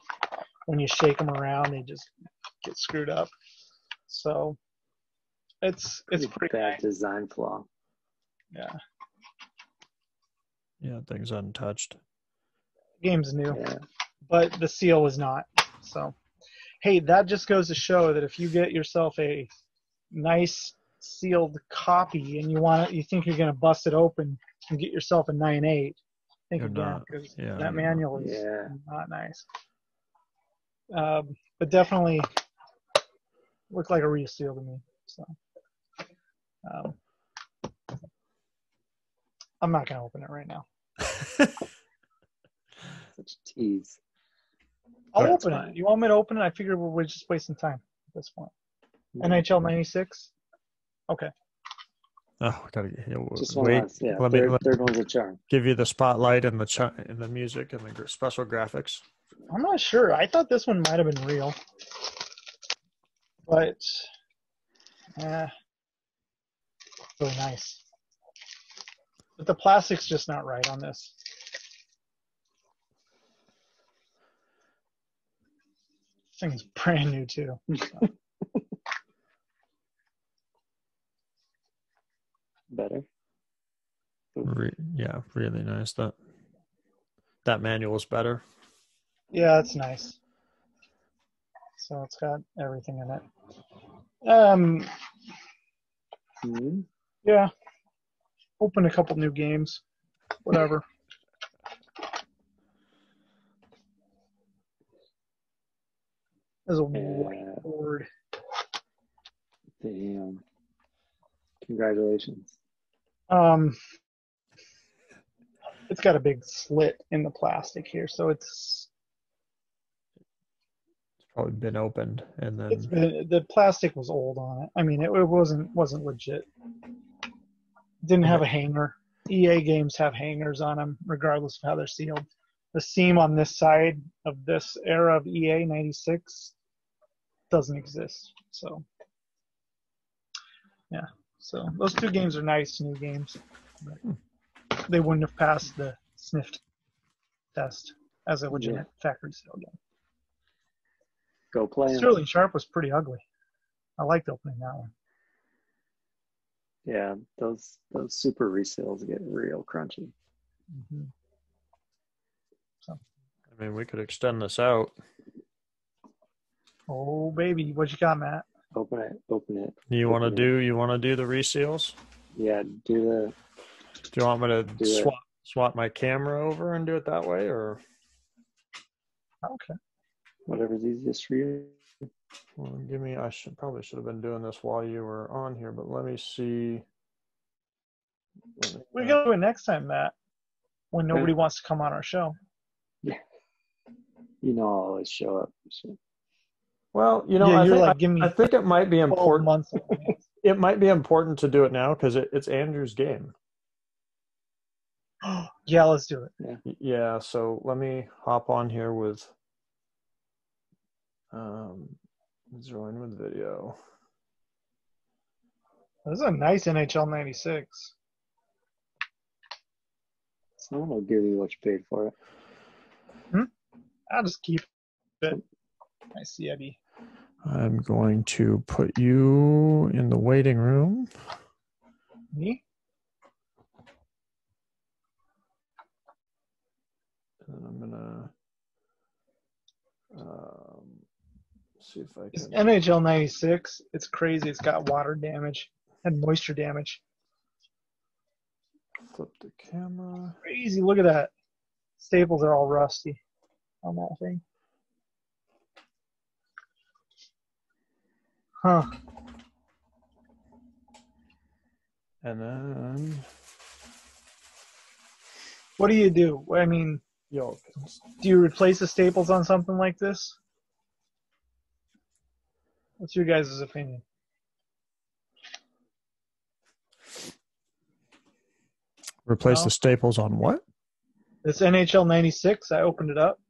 when you shake them around, they just get screwed up. So it's pretty bad nice. design flaw. Yeah, Yeah, things untouched. game's new, Yeah. but the seal was not. So, hey, that just goes to show that if you get yourself a nice sealed copy and you think you're going to bust it open and get yourself a 9.8, think You're again, not. because Yeah, that manual is Yeah. not nice. But definitely looked like a reseal to me. So I'm not going to open it right now. Such a tease. I'll That's open fine. it. You want me to open it? I figured we're just wasting time at this point. NHL 96? Okay. Oh, gotta Just wait. one last, yeah. Let Third one's a charm. give you the spotlight and the music and the special graphics. I'm not sure. I thought this one might have been real. But, really nice. But the plastic's just not right on this. This thing's brand new, too. Better. Yeah, really nice. That manual is better. Yeah, it's nice. So it's got everything in it. Yeah. Open a couple new games. Whatever. There's a whiteboard. Damn. Congratulations. It's got a big slit in the plastic here, so it's Probably been opened and then the plastic was old on it. I mean, it wasn't legit. Didn't have a hanger. EA games have hangers on them, regardless of how they're sealed. The seam on this side of this era of EA 96 doesn't exist. So, yeah. So those two games are nice new games. But they wouldn't have passed the sniff test as a legitimate factory seal game. Go play 'em. Sterling Sharp was pretty ugly. I liked opening that one. Yeah, those super reseals get real crunchy. Mm-hmm. So, I mean, we could extend this out. oh baby, what you got, Matt? Open it. You want to do the reseals? Yeah, do you want me to swap my camera over and do it that way, or? Okay. Whatever's easiest for you. Well, I probably should have been doing this while you were on here, but let me see. We're gonna do it next time, Matt, when nobody wants to come on our show. Yeah. You know, I'll always show up. So. Well, I think it might be important. It might be important to do it now because it's Andrew's game. Yeah, let's do it. Yeah. So let me hop on here with. Join with video. This is a nice NHL 96. Someone will give you what you paid for it. I'll just keep it. I see, Eddie. I'm going to put you in the waiting room. Me? And I'm gonna see if I can. It's NHL 96. It's crazy. It's got water damage and moisture damage. Flip the camera. Crazy. Look at that. Staples are all rusty on that thing. Huh. And then. What do you do? I mean, do you replace the staples on something like this? What's your guys' opinion? Replace No. the staples on what? This NHL 96, I opened it up.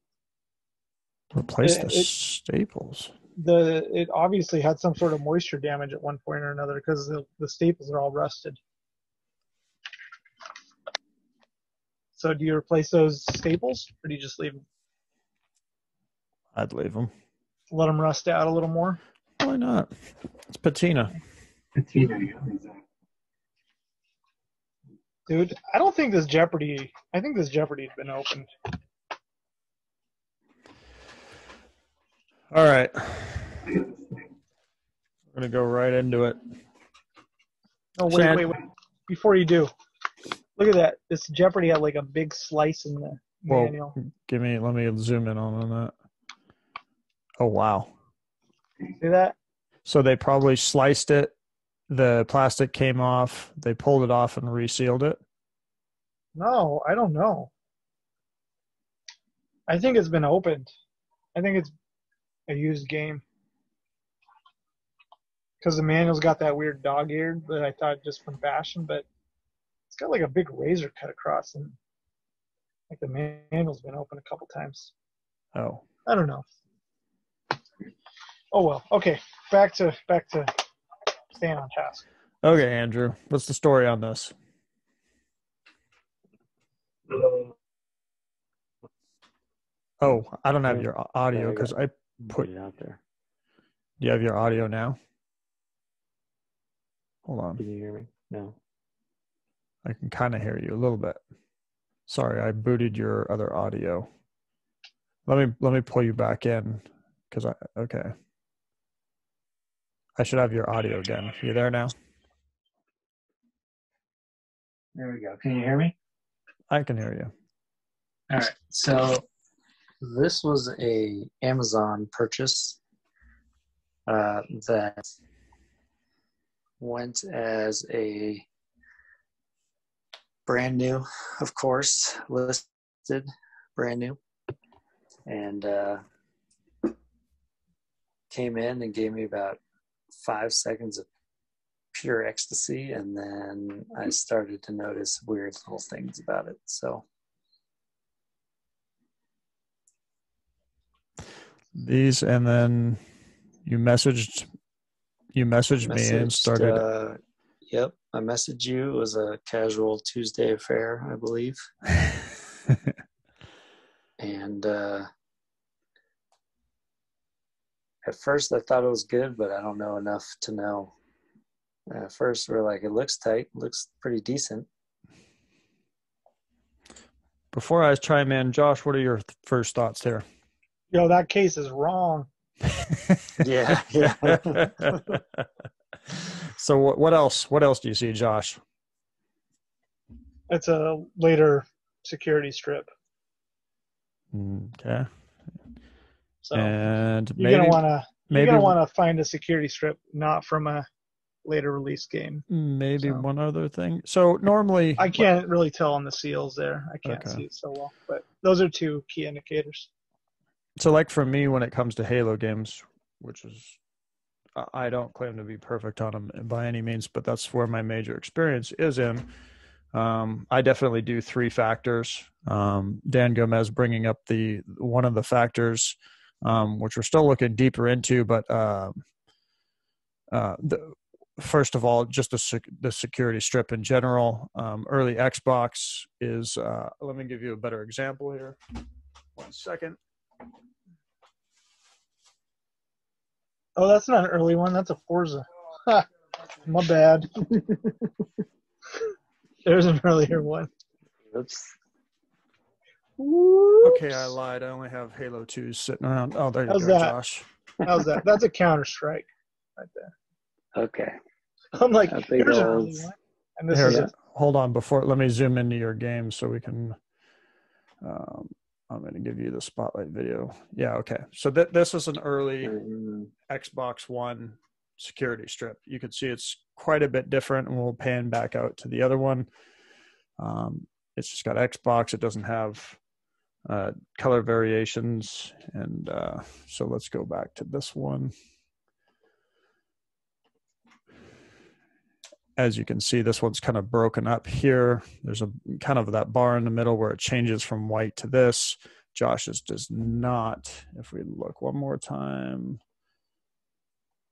Replace the It staples. it obviously had some sort of moisture damage at one point or another because the staples are all rusted. So do you replace those staples or do you just leave them? I'd leave them. Let them rust out a little more? Why not? It's patina. Patina, yeah, exactly. Dude, I don't think this Jeopardy. I think this Jeopardy had been opened. All right. We're going to go right into it. Oh, wait. Before you do, look at that. This Jeopardy had like a big slice in the manual. Let me zoom in on that. Oh, wow. See that? So they probably sliced it. The plastic came off. They pulled it off and resealed it. No, I don't know. I think it's been opened. I think it's a used game. Because the manual's got that weird dog ear that I thought just from fashion, but it's got like a big razor cut across, and like the manual's been opened a couple times. Oh. I don't know. Oh well. Okay. Back to staying on task. Okay, Andrew. What's the story on this? Oh, I don't have your audio because I put it out there. Do you have your audio now? Hold on. Can you hear me? No. I can kind of hear you a little bit. Sorry, I booted your other audio. Let me pull you back in because okay. I should have your audio again. You there now? There we go. Can you hear me? I can hear you. All right. So this was a Amazon purchase that went as a brand new, of course, listed brand new, and came in and gave me about 5 seconds of pure ecstasy, and then I started to notice weird little things about it. So These, and then you messaged me and started. Yep, I messaged you. It was a casual Tuesday affair, I believe. And at first I thought it was good, but I don't know enough to know. At first we're like, it looks tight, looks pretty decent. Before I chime in, Josh, what are your first thoughts here? Yo, that case is wrong. Yeah. So what else? What else do you see, Josh? It's a later security strip. Okay. So and you're gonna wanna find a security strip not from a later release game. Maybe one other thing. So normally I can't really tell on the seals there. I can't see it so well, but those are two key indicators. So like for me, when it comes to Halo games, which is, I don't claim to be perfect on them by any means, but that's where my major experience is in. I definitely do 3 factors. Dan Gomez bringing up one of the factors, which we're still looking deeper into, but first of all, just the security strip in general. Early Xbox is, let me give you a better example here. 1 second. Oh, that's not an early one. That's a Forza. Ha, my bad. There's an earlier one. Oops. Okay, I lied. I only have Halo 2s sitting around. Oh, there you go, Josh. How's that? That's a Counter-Strike right there. Okay. I'm like, here's an early one. And this is hold on. Let me zoom into your game so we can, I'm going to give you the spotlight video. Yeah, okay. So this is an early Xbox One security strip. You can see it's quite a bit different, and we'll pan back out to the other one. It's just got Xbox. It doesn't have color variations. And so let's go back to this one. as you can see, this one's kind of broken up here. There's a kind of that bar in the middle where it changes from white to this. Josh's does not. If we look one more time,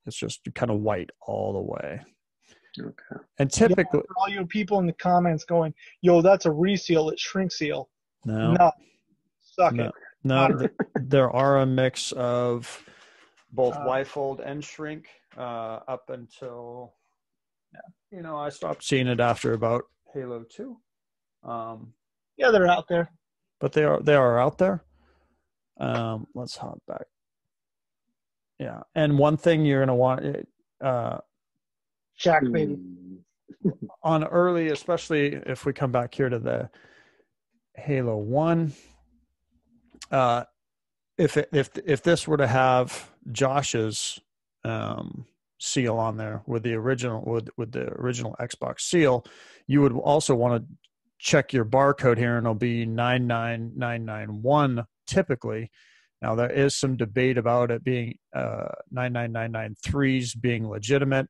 it's just kind of white all the way. Okay. And typically, for all you people in the comments going, "Yo, that's a reseal. It's shrink seal." no, Suck no, it. no. There are a mix of both Uh, Y-fold and shrink up until, I stopped seeing it after about Halo 2. Yeah, they're out there. But they are out there. Let's hop back. Yeah, and one thing you're gonna want Shaq, baby. on early, especially if we come back here to the Halo 1. If this were to have Josh's seal on there with the original Xbox seal, you would also want to check your barcode here, and it'll be 99991 typically. Now there is some debate about it being 99993s being legitimate,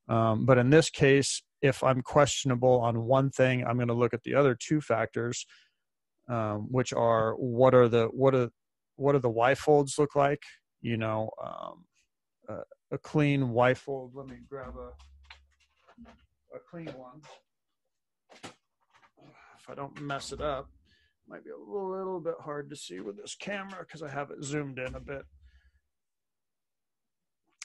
but in this case, if I'm questionable on one thing, I'm going to look at the other two factors, which are what are the Y folds look like? A clean Y fold. Let me grab a clean one. If I don't mess it up, it might be a little bit hard to see with this camera because I have it zoomed in a bit.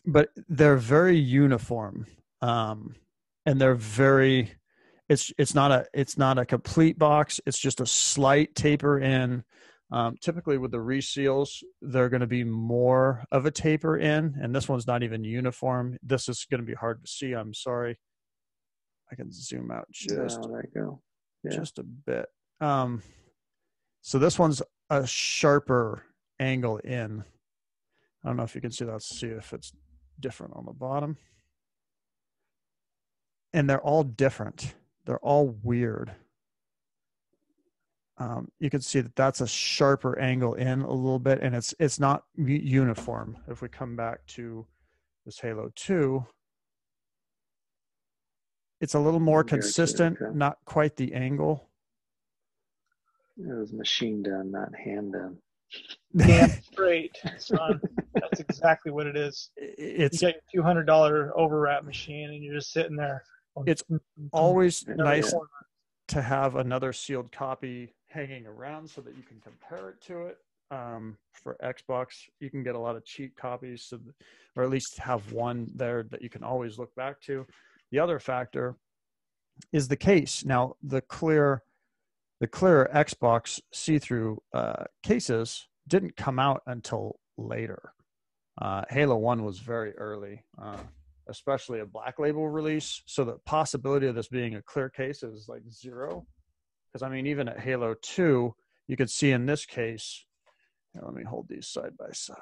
But they're very uniform, and they're very. It's not a complete box. It's just a slight taper in. Typically with the reseals, they're going to be more of a taper in, and this one's not even uniform. This is going to be hard to see. I'm sorry. I can zoom out just there you go. Yeah. Just a bit. So this one's a sharper angle in. I don't know if you can see that. Let's see if it's different on the bottom. And they're all different. They're all weird. You can see that that's a sharper angle in a little bit, and it's not uniform. If we come back to this Halo 2, it's a little more consistent, not quite the angle. It was machine done, not hand done. Damn straight, son. That's exactly what it is. You get your $200 overwrap machine, and you're just sitting there. It's always nice to have another sealed copy hanging around so that you can compare it to it. For Xbox, you can get a lot of cheap copies, or at least have one there that you can always look back to. The other factor is the case. Now, the clear Xbox see-through cases didn't come out until later. Halo 1 was very early, especially a black label release. So the possibility of this being a clear case is like zero. Because, I mean, even at Halo 2, you could see in this case, let me hold these side by side.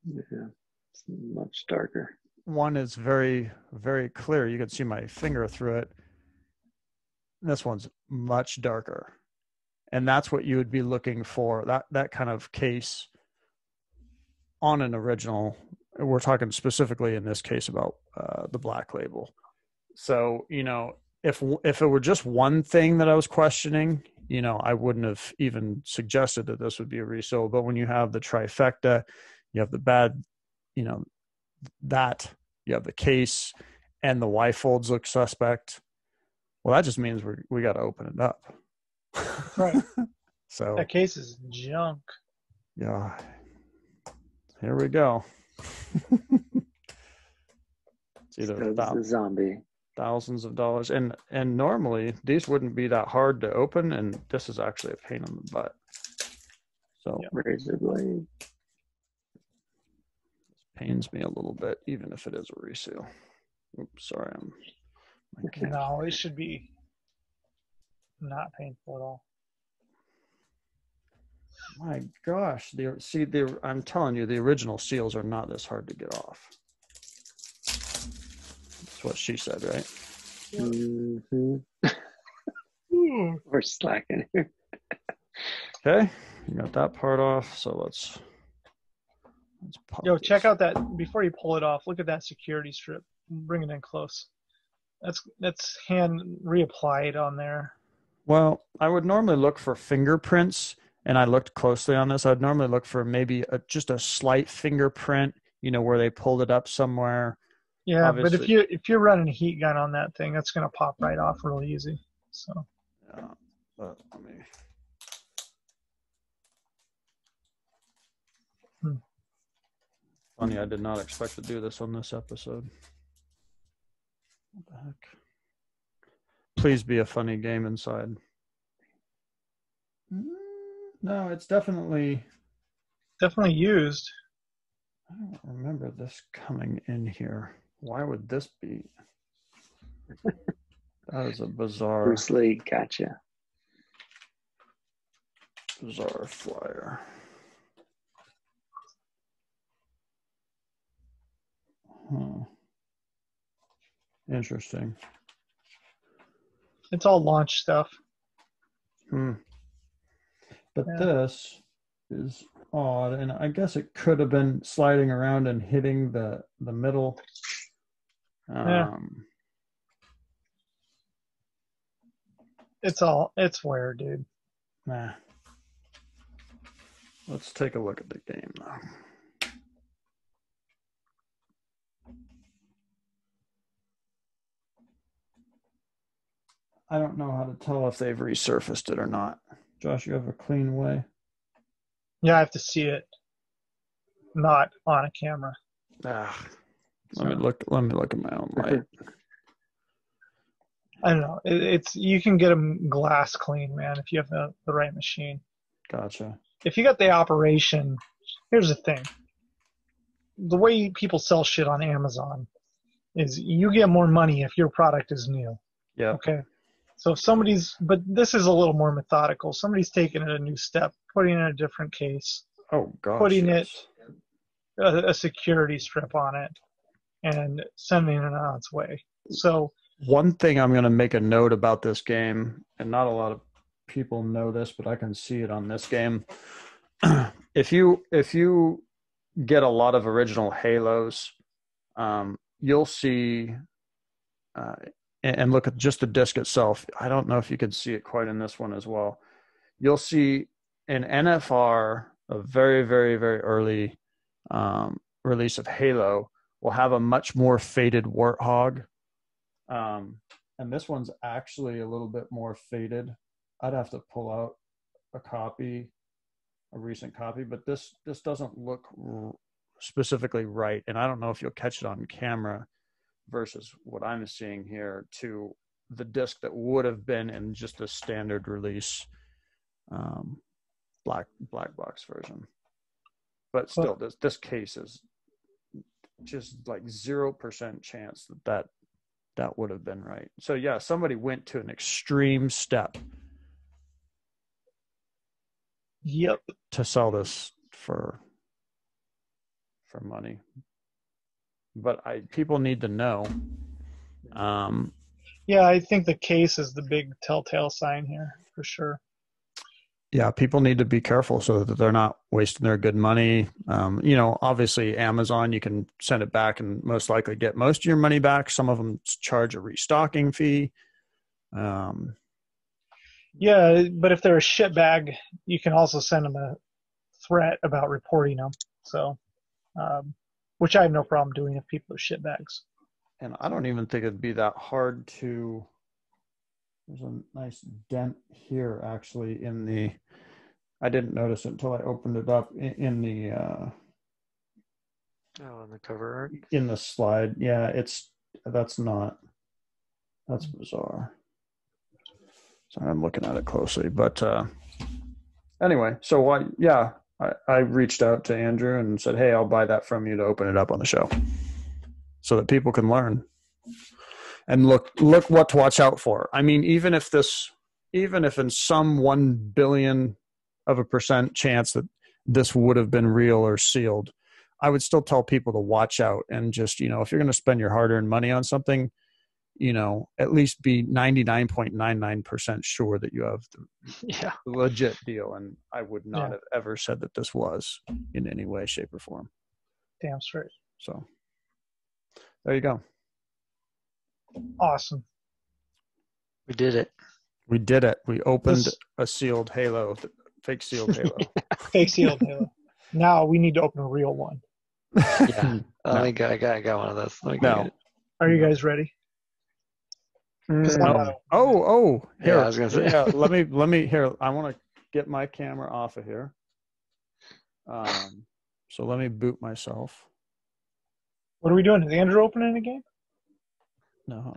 Yeah, it's much darker. One is very, very clear. You can see my finger through it. This one's much darker. And that's what you would be looking for, that kind of case on an original. We're talking specifically in this case about the black label. So, if it were just one thing that I was questioning, I wouldn't have even suggested that this would be a reseal. But when you have the trifecta, you have the bad, that you have the case and the Y folds look suspect. Well, that just means we got to open it up. Right. So that case is junk. Yeah. Here we go. It's either the zombie. Thousands of dollars, and normally these wouldn't be that hard to open, and this is actually a pain in the butt. So razor blade. This pains me a little bit, even if it is a reseal. Oops, sorry, No, it should be not painful at all. My gosh, I'm telling you, the original seals are not this hard to get off. That's what she said, right? Mm-hmm. We're slacking here. Okay, you got that part off, so let's pop Yo, this. check out that, before you pull it off, look at that security strip. Bring it in close. That's hand reapplied on there. Well, I would normally look for fingerprints, and I looked closely on this. I'd normally look for maybe just a slight fingerprint, where they pulled it up somewhere. Yeah, Obviously, but if you're running a heat gun on that thing, that's gonna pop right off real easy. So. yeah, but I mean, funny, I did not expect to do this on this episode. What the heck? Please be a funny game inside. No, it's definitely used. I don't remember this coming in here. Why would this be? That is a bizarre. Bruce Lee, gotcha. Bizarre flyer. Huh. Interesting. It's all launch stuff. But this is odd, and I guess it could have been sliding around and hitting the middle. It's weird, dude. Nah. Let's take a look at the game now. I don't know how to tell if they've resurfaced it or not. Josh, you have a clean way? Yeah, I have to see it, not on a camera. Let me look at my own light. I don't know. It's you can get them glass clean, man, if you have the right machine. Gotcha. If you got the operation, here's the thing. The way people sell shit on Amazon is you get more money if your product is new. Yeah. Okay. So if but this is a little more methodical. Somebody's taking it a new step, putting it in a different case. Oh, gosh. Putting a security strip on it and sending it on its way. So one thing I'm going to make a note about this game, and not a lot of people know this, but I can see it on this game. If you get a lot of original Halos, you'll see, and look at just the disc itself. I don't know if you can see it quite in this one as well. You'll see an NFR, a very, very, very early release of Halo, will have a much more faded Warthog. And this one's actually a little bit more faded. I'd have to pull out a recent copy, but this doesn't look specifically right. And I don't know if you'll catch it on camera versus what I'm seeing here to the disc that would have been in just a standard release black box version. But still, this case is just like 0% chance that would have been right. So yeah, somebody went to an extreme step. Yep. To sell this for money. But people need to know. Yeah, I think the case is the big telltale sign here for sure. Yeah, people need to be careful so that they're not wasting their good money. Obviously Amazon, you can send it back and most likely get most of your money back. Some of them charge a restocking fee. Yeah, but if they're a shitbag, you can also send them a threat about reporting them. So, which I have no problem doing if people are shitbags. And I don't even think it'd be that hard to. There's a nice dent here, actually, I didn't notice it until I opened it up in the. On the cover art. In the slide, yeah, that's bizarre. So I'm looking at it closely, but anyway, so I reached out to Andrew and said, hey, I'll buy that from you to open it up on the show so that people can learn and look what to watch out for. I mean, even if in some 1 billion of a % chance that this would have been real or sealed, I would still tell people to watch out and just, if you're going to spend your hard-earned money on something, at least be 99.99% sure that you have the legit deal. And I would not have ever said that this was in any way, shape, or form. Damn straight. So there you go. Awesome. We did it. We did it. We opened a sealed Halo, fake sealed Halo. Fake sealed Halo. Now we need to open a real one. Yeah. No. I got one of those. Let me No. get it. Are you guys ready? 'Cause I'm not- Here. Yeah, I was gonna say. Yeah, let me here. I want to get my camera off of here. So let me boot myself. What are we doing? Is Andrew opening a game? No.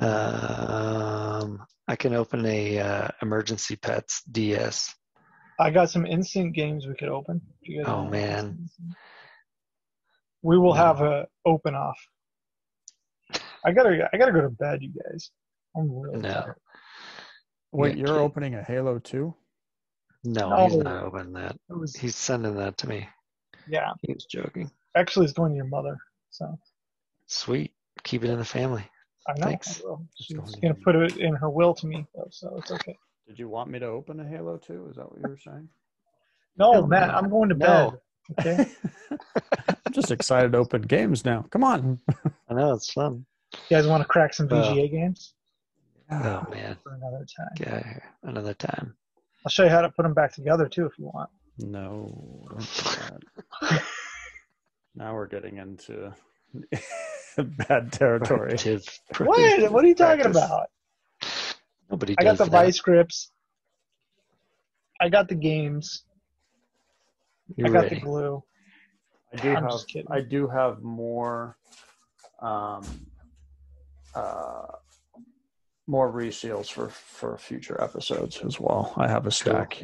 I can open a Emergency Pets DS. I got some instant games we could open. If you guys Oh, want man. instant. We will have a open off. I gotta go to bed, you guys. I'm really tired. Wait, Yeah, you're kid. opening a Halo 2? No, No. he's not opening that. It was, He's sending that to me. yeah. He was joking. Actually, it's going to your mother. So Sweet. Keep it in the family. I know. Thanks. I will. It's She's going to gonna your put it in her will to me, though, so it's okay. Did you want me to open a Halo 2? Is that what you were saying? No, Hell Matt, no. I'm going to No. bed. Okay. I'm just excited to open games now. Come on. I know, it's fun. You guys want to crack some VGA games Oh, man. for another time? Get out of here. Another time. I'll show you how to put them back together too, if you want. No, don't do that. Now we're getting into bad territory. What? What are you talking practice. about? Nobody I got does the that. vice grips. I got the games. You're I got ready. the glue. I'm just kidding. I do have more more reseals for future episodes as well. I have a stack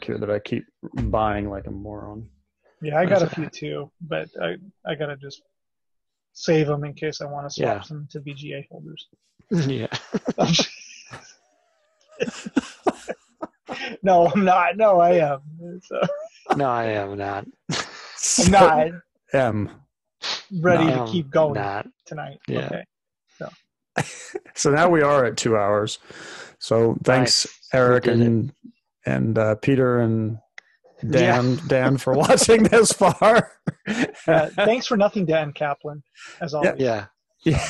here that I keep buying like a moron. Yeah, I got a few too, but I gotta just save them in case I want to swap some to VGA holders. Yeah. No, I'm not. No, I am. So, No, I am not. I'm not ready No, to keep going Not. tonight. Yeah. Okay. So now we are at 2 hours. So thanks, Nice. Eric We did and Peter and Dan for watching this far. Yeah, thanks for nothing, Dan Kaplan, as always. Yeah. Yeah.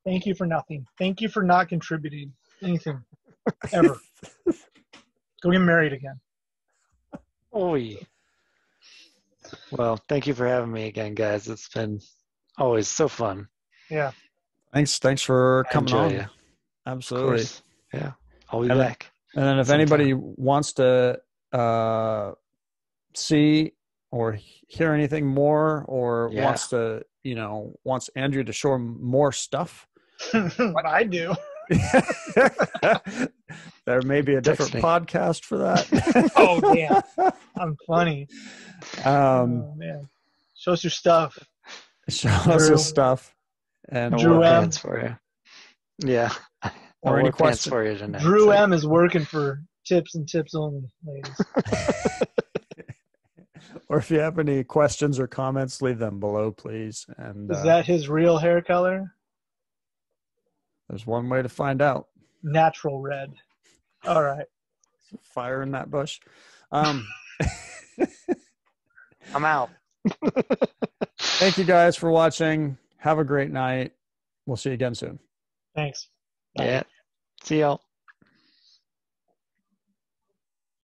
Thank you for nothing. Thank you for not contributing anything ever. Go get married again. Oy. Well, thank you for having me again, guys. It's been always so fun. Yeah. Thanks for coming enjoy on. you. Absolutely. Of course. Yeah. I'll be And then- back. And then if sometime. anybody wants to see or hear anything more or wants Andrew to show him more stuff, I do. there may be a different me. podcast for that. Oh, damn. I'm funny. Um, Oh, man. Show us your stuff. show us Drew. his stuff. And I'll Drew wear M. pants for you. Yeah. Or I'll any wear pants question- for you tonight. Drew So- M is working for tips and tips only, ladies. or if you have any questions or comments, leave them below, please. And Is that his real hair color? there's one way to find out. Natural red. All right. Fire in that bush. I'm out. Thank you guys for watching. Have a great night. We'll see you again soon. Thanks. Yeah. See y'all.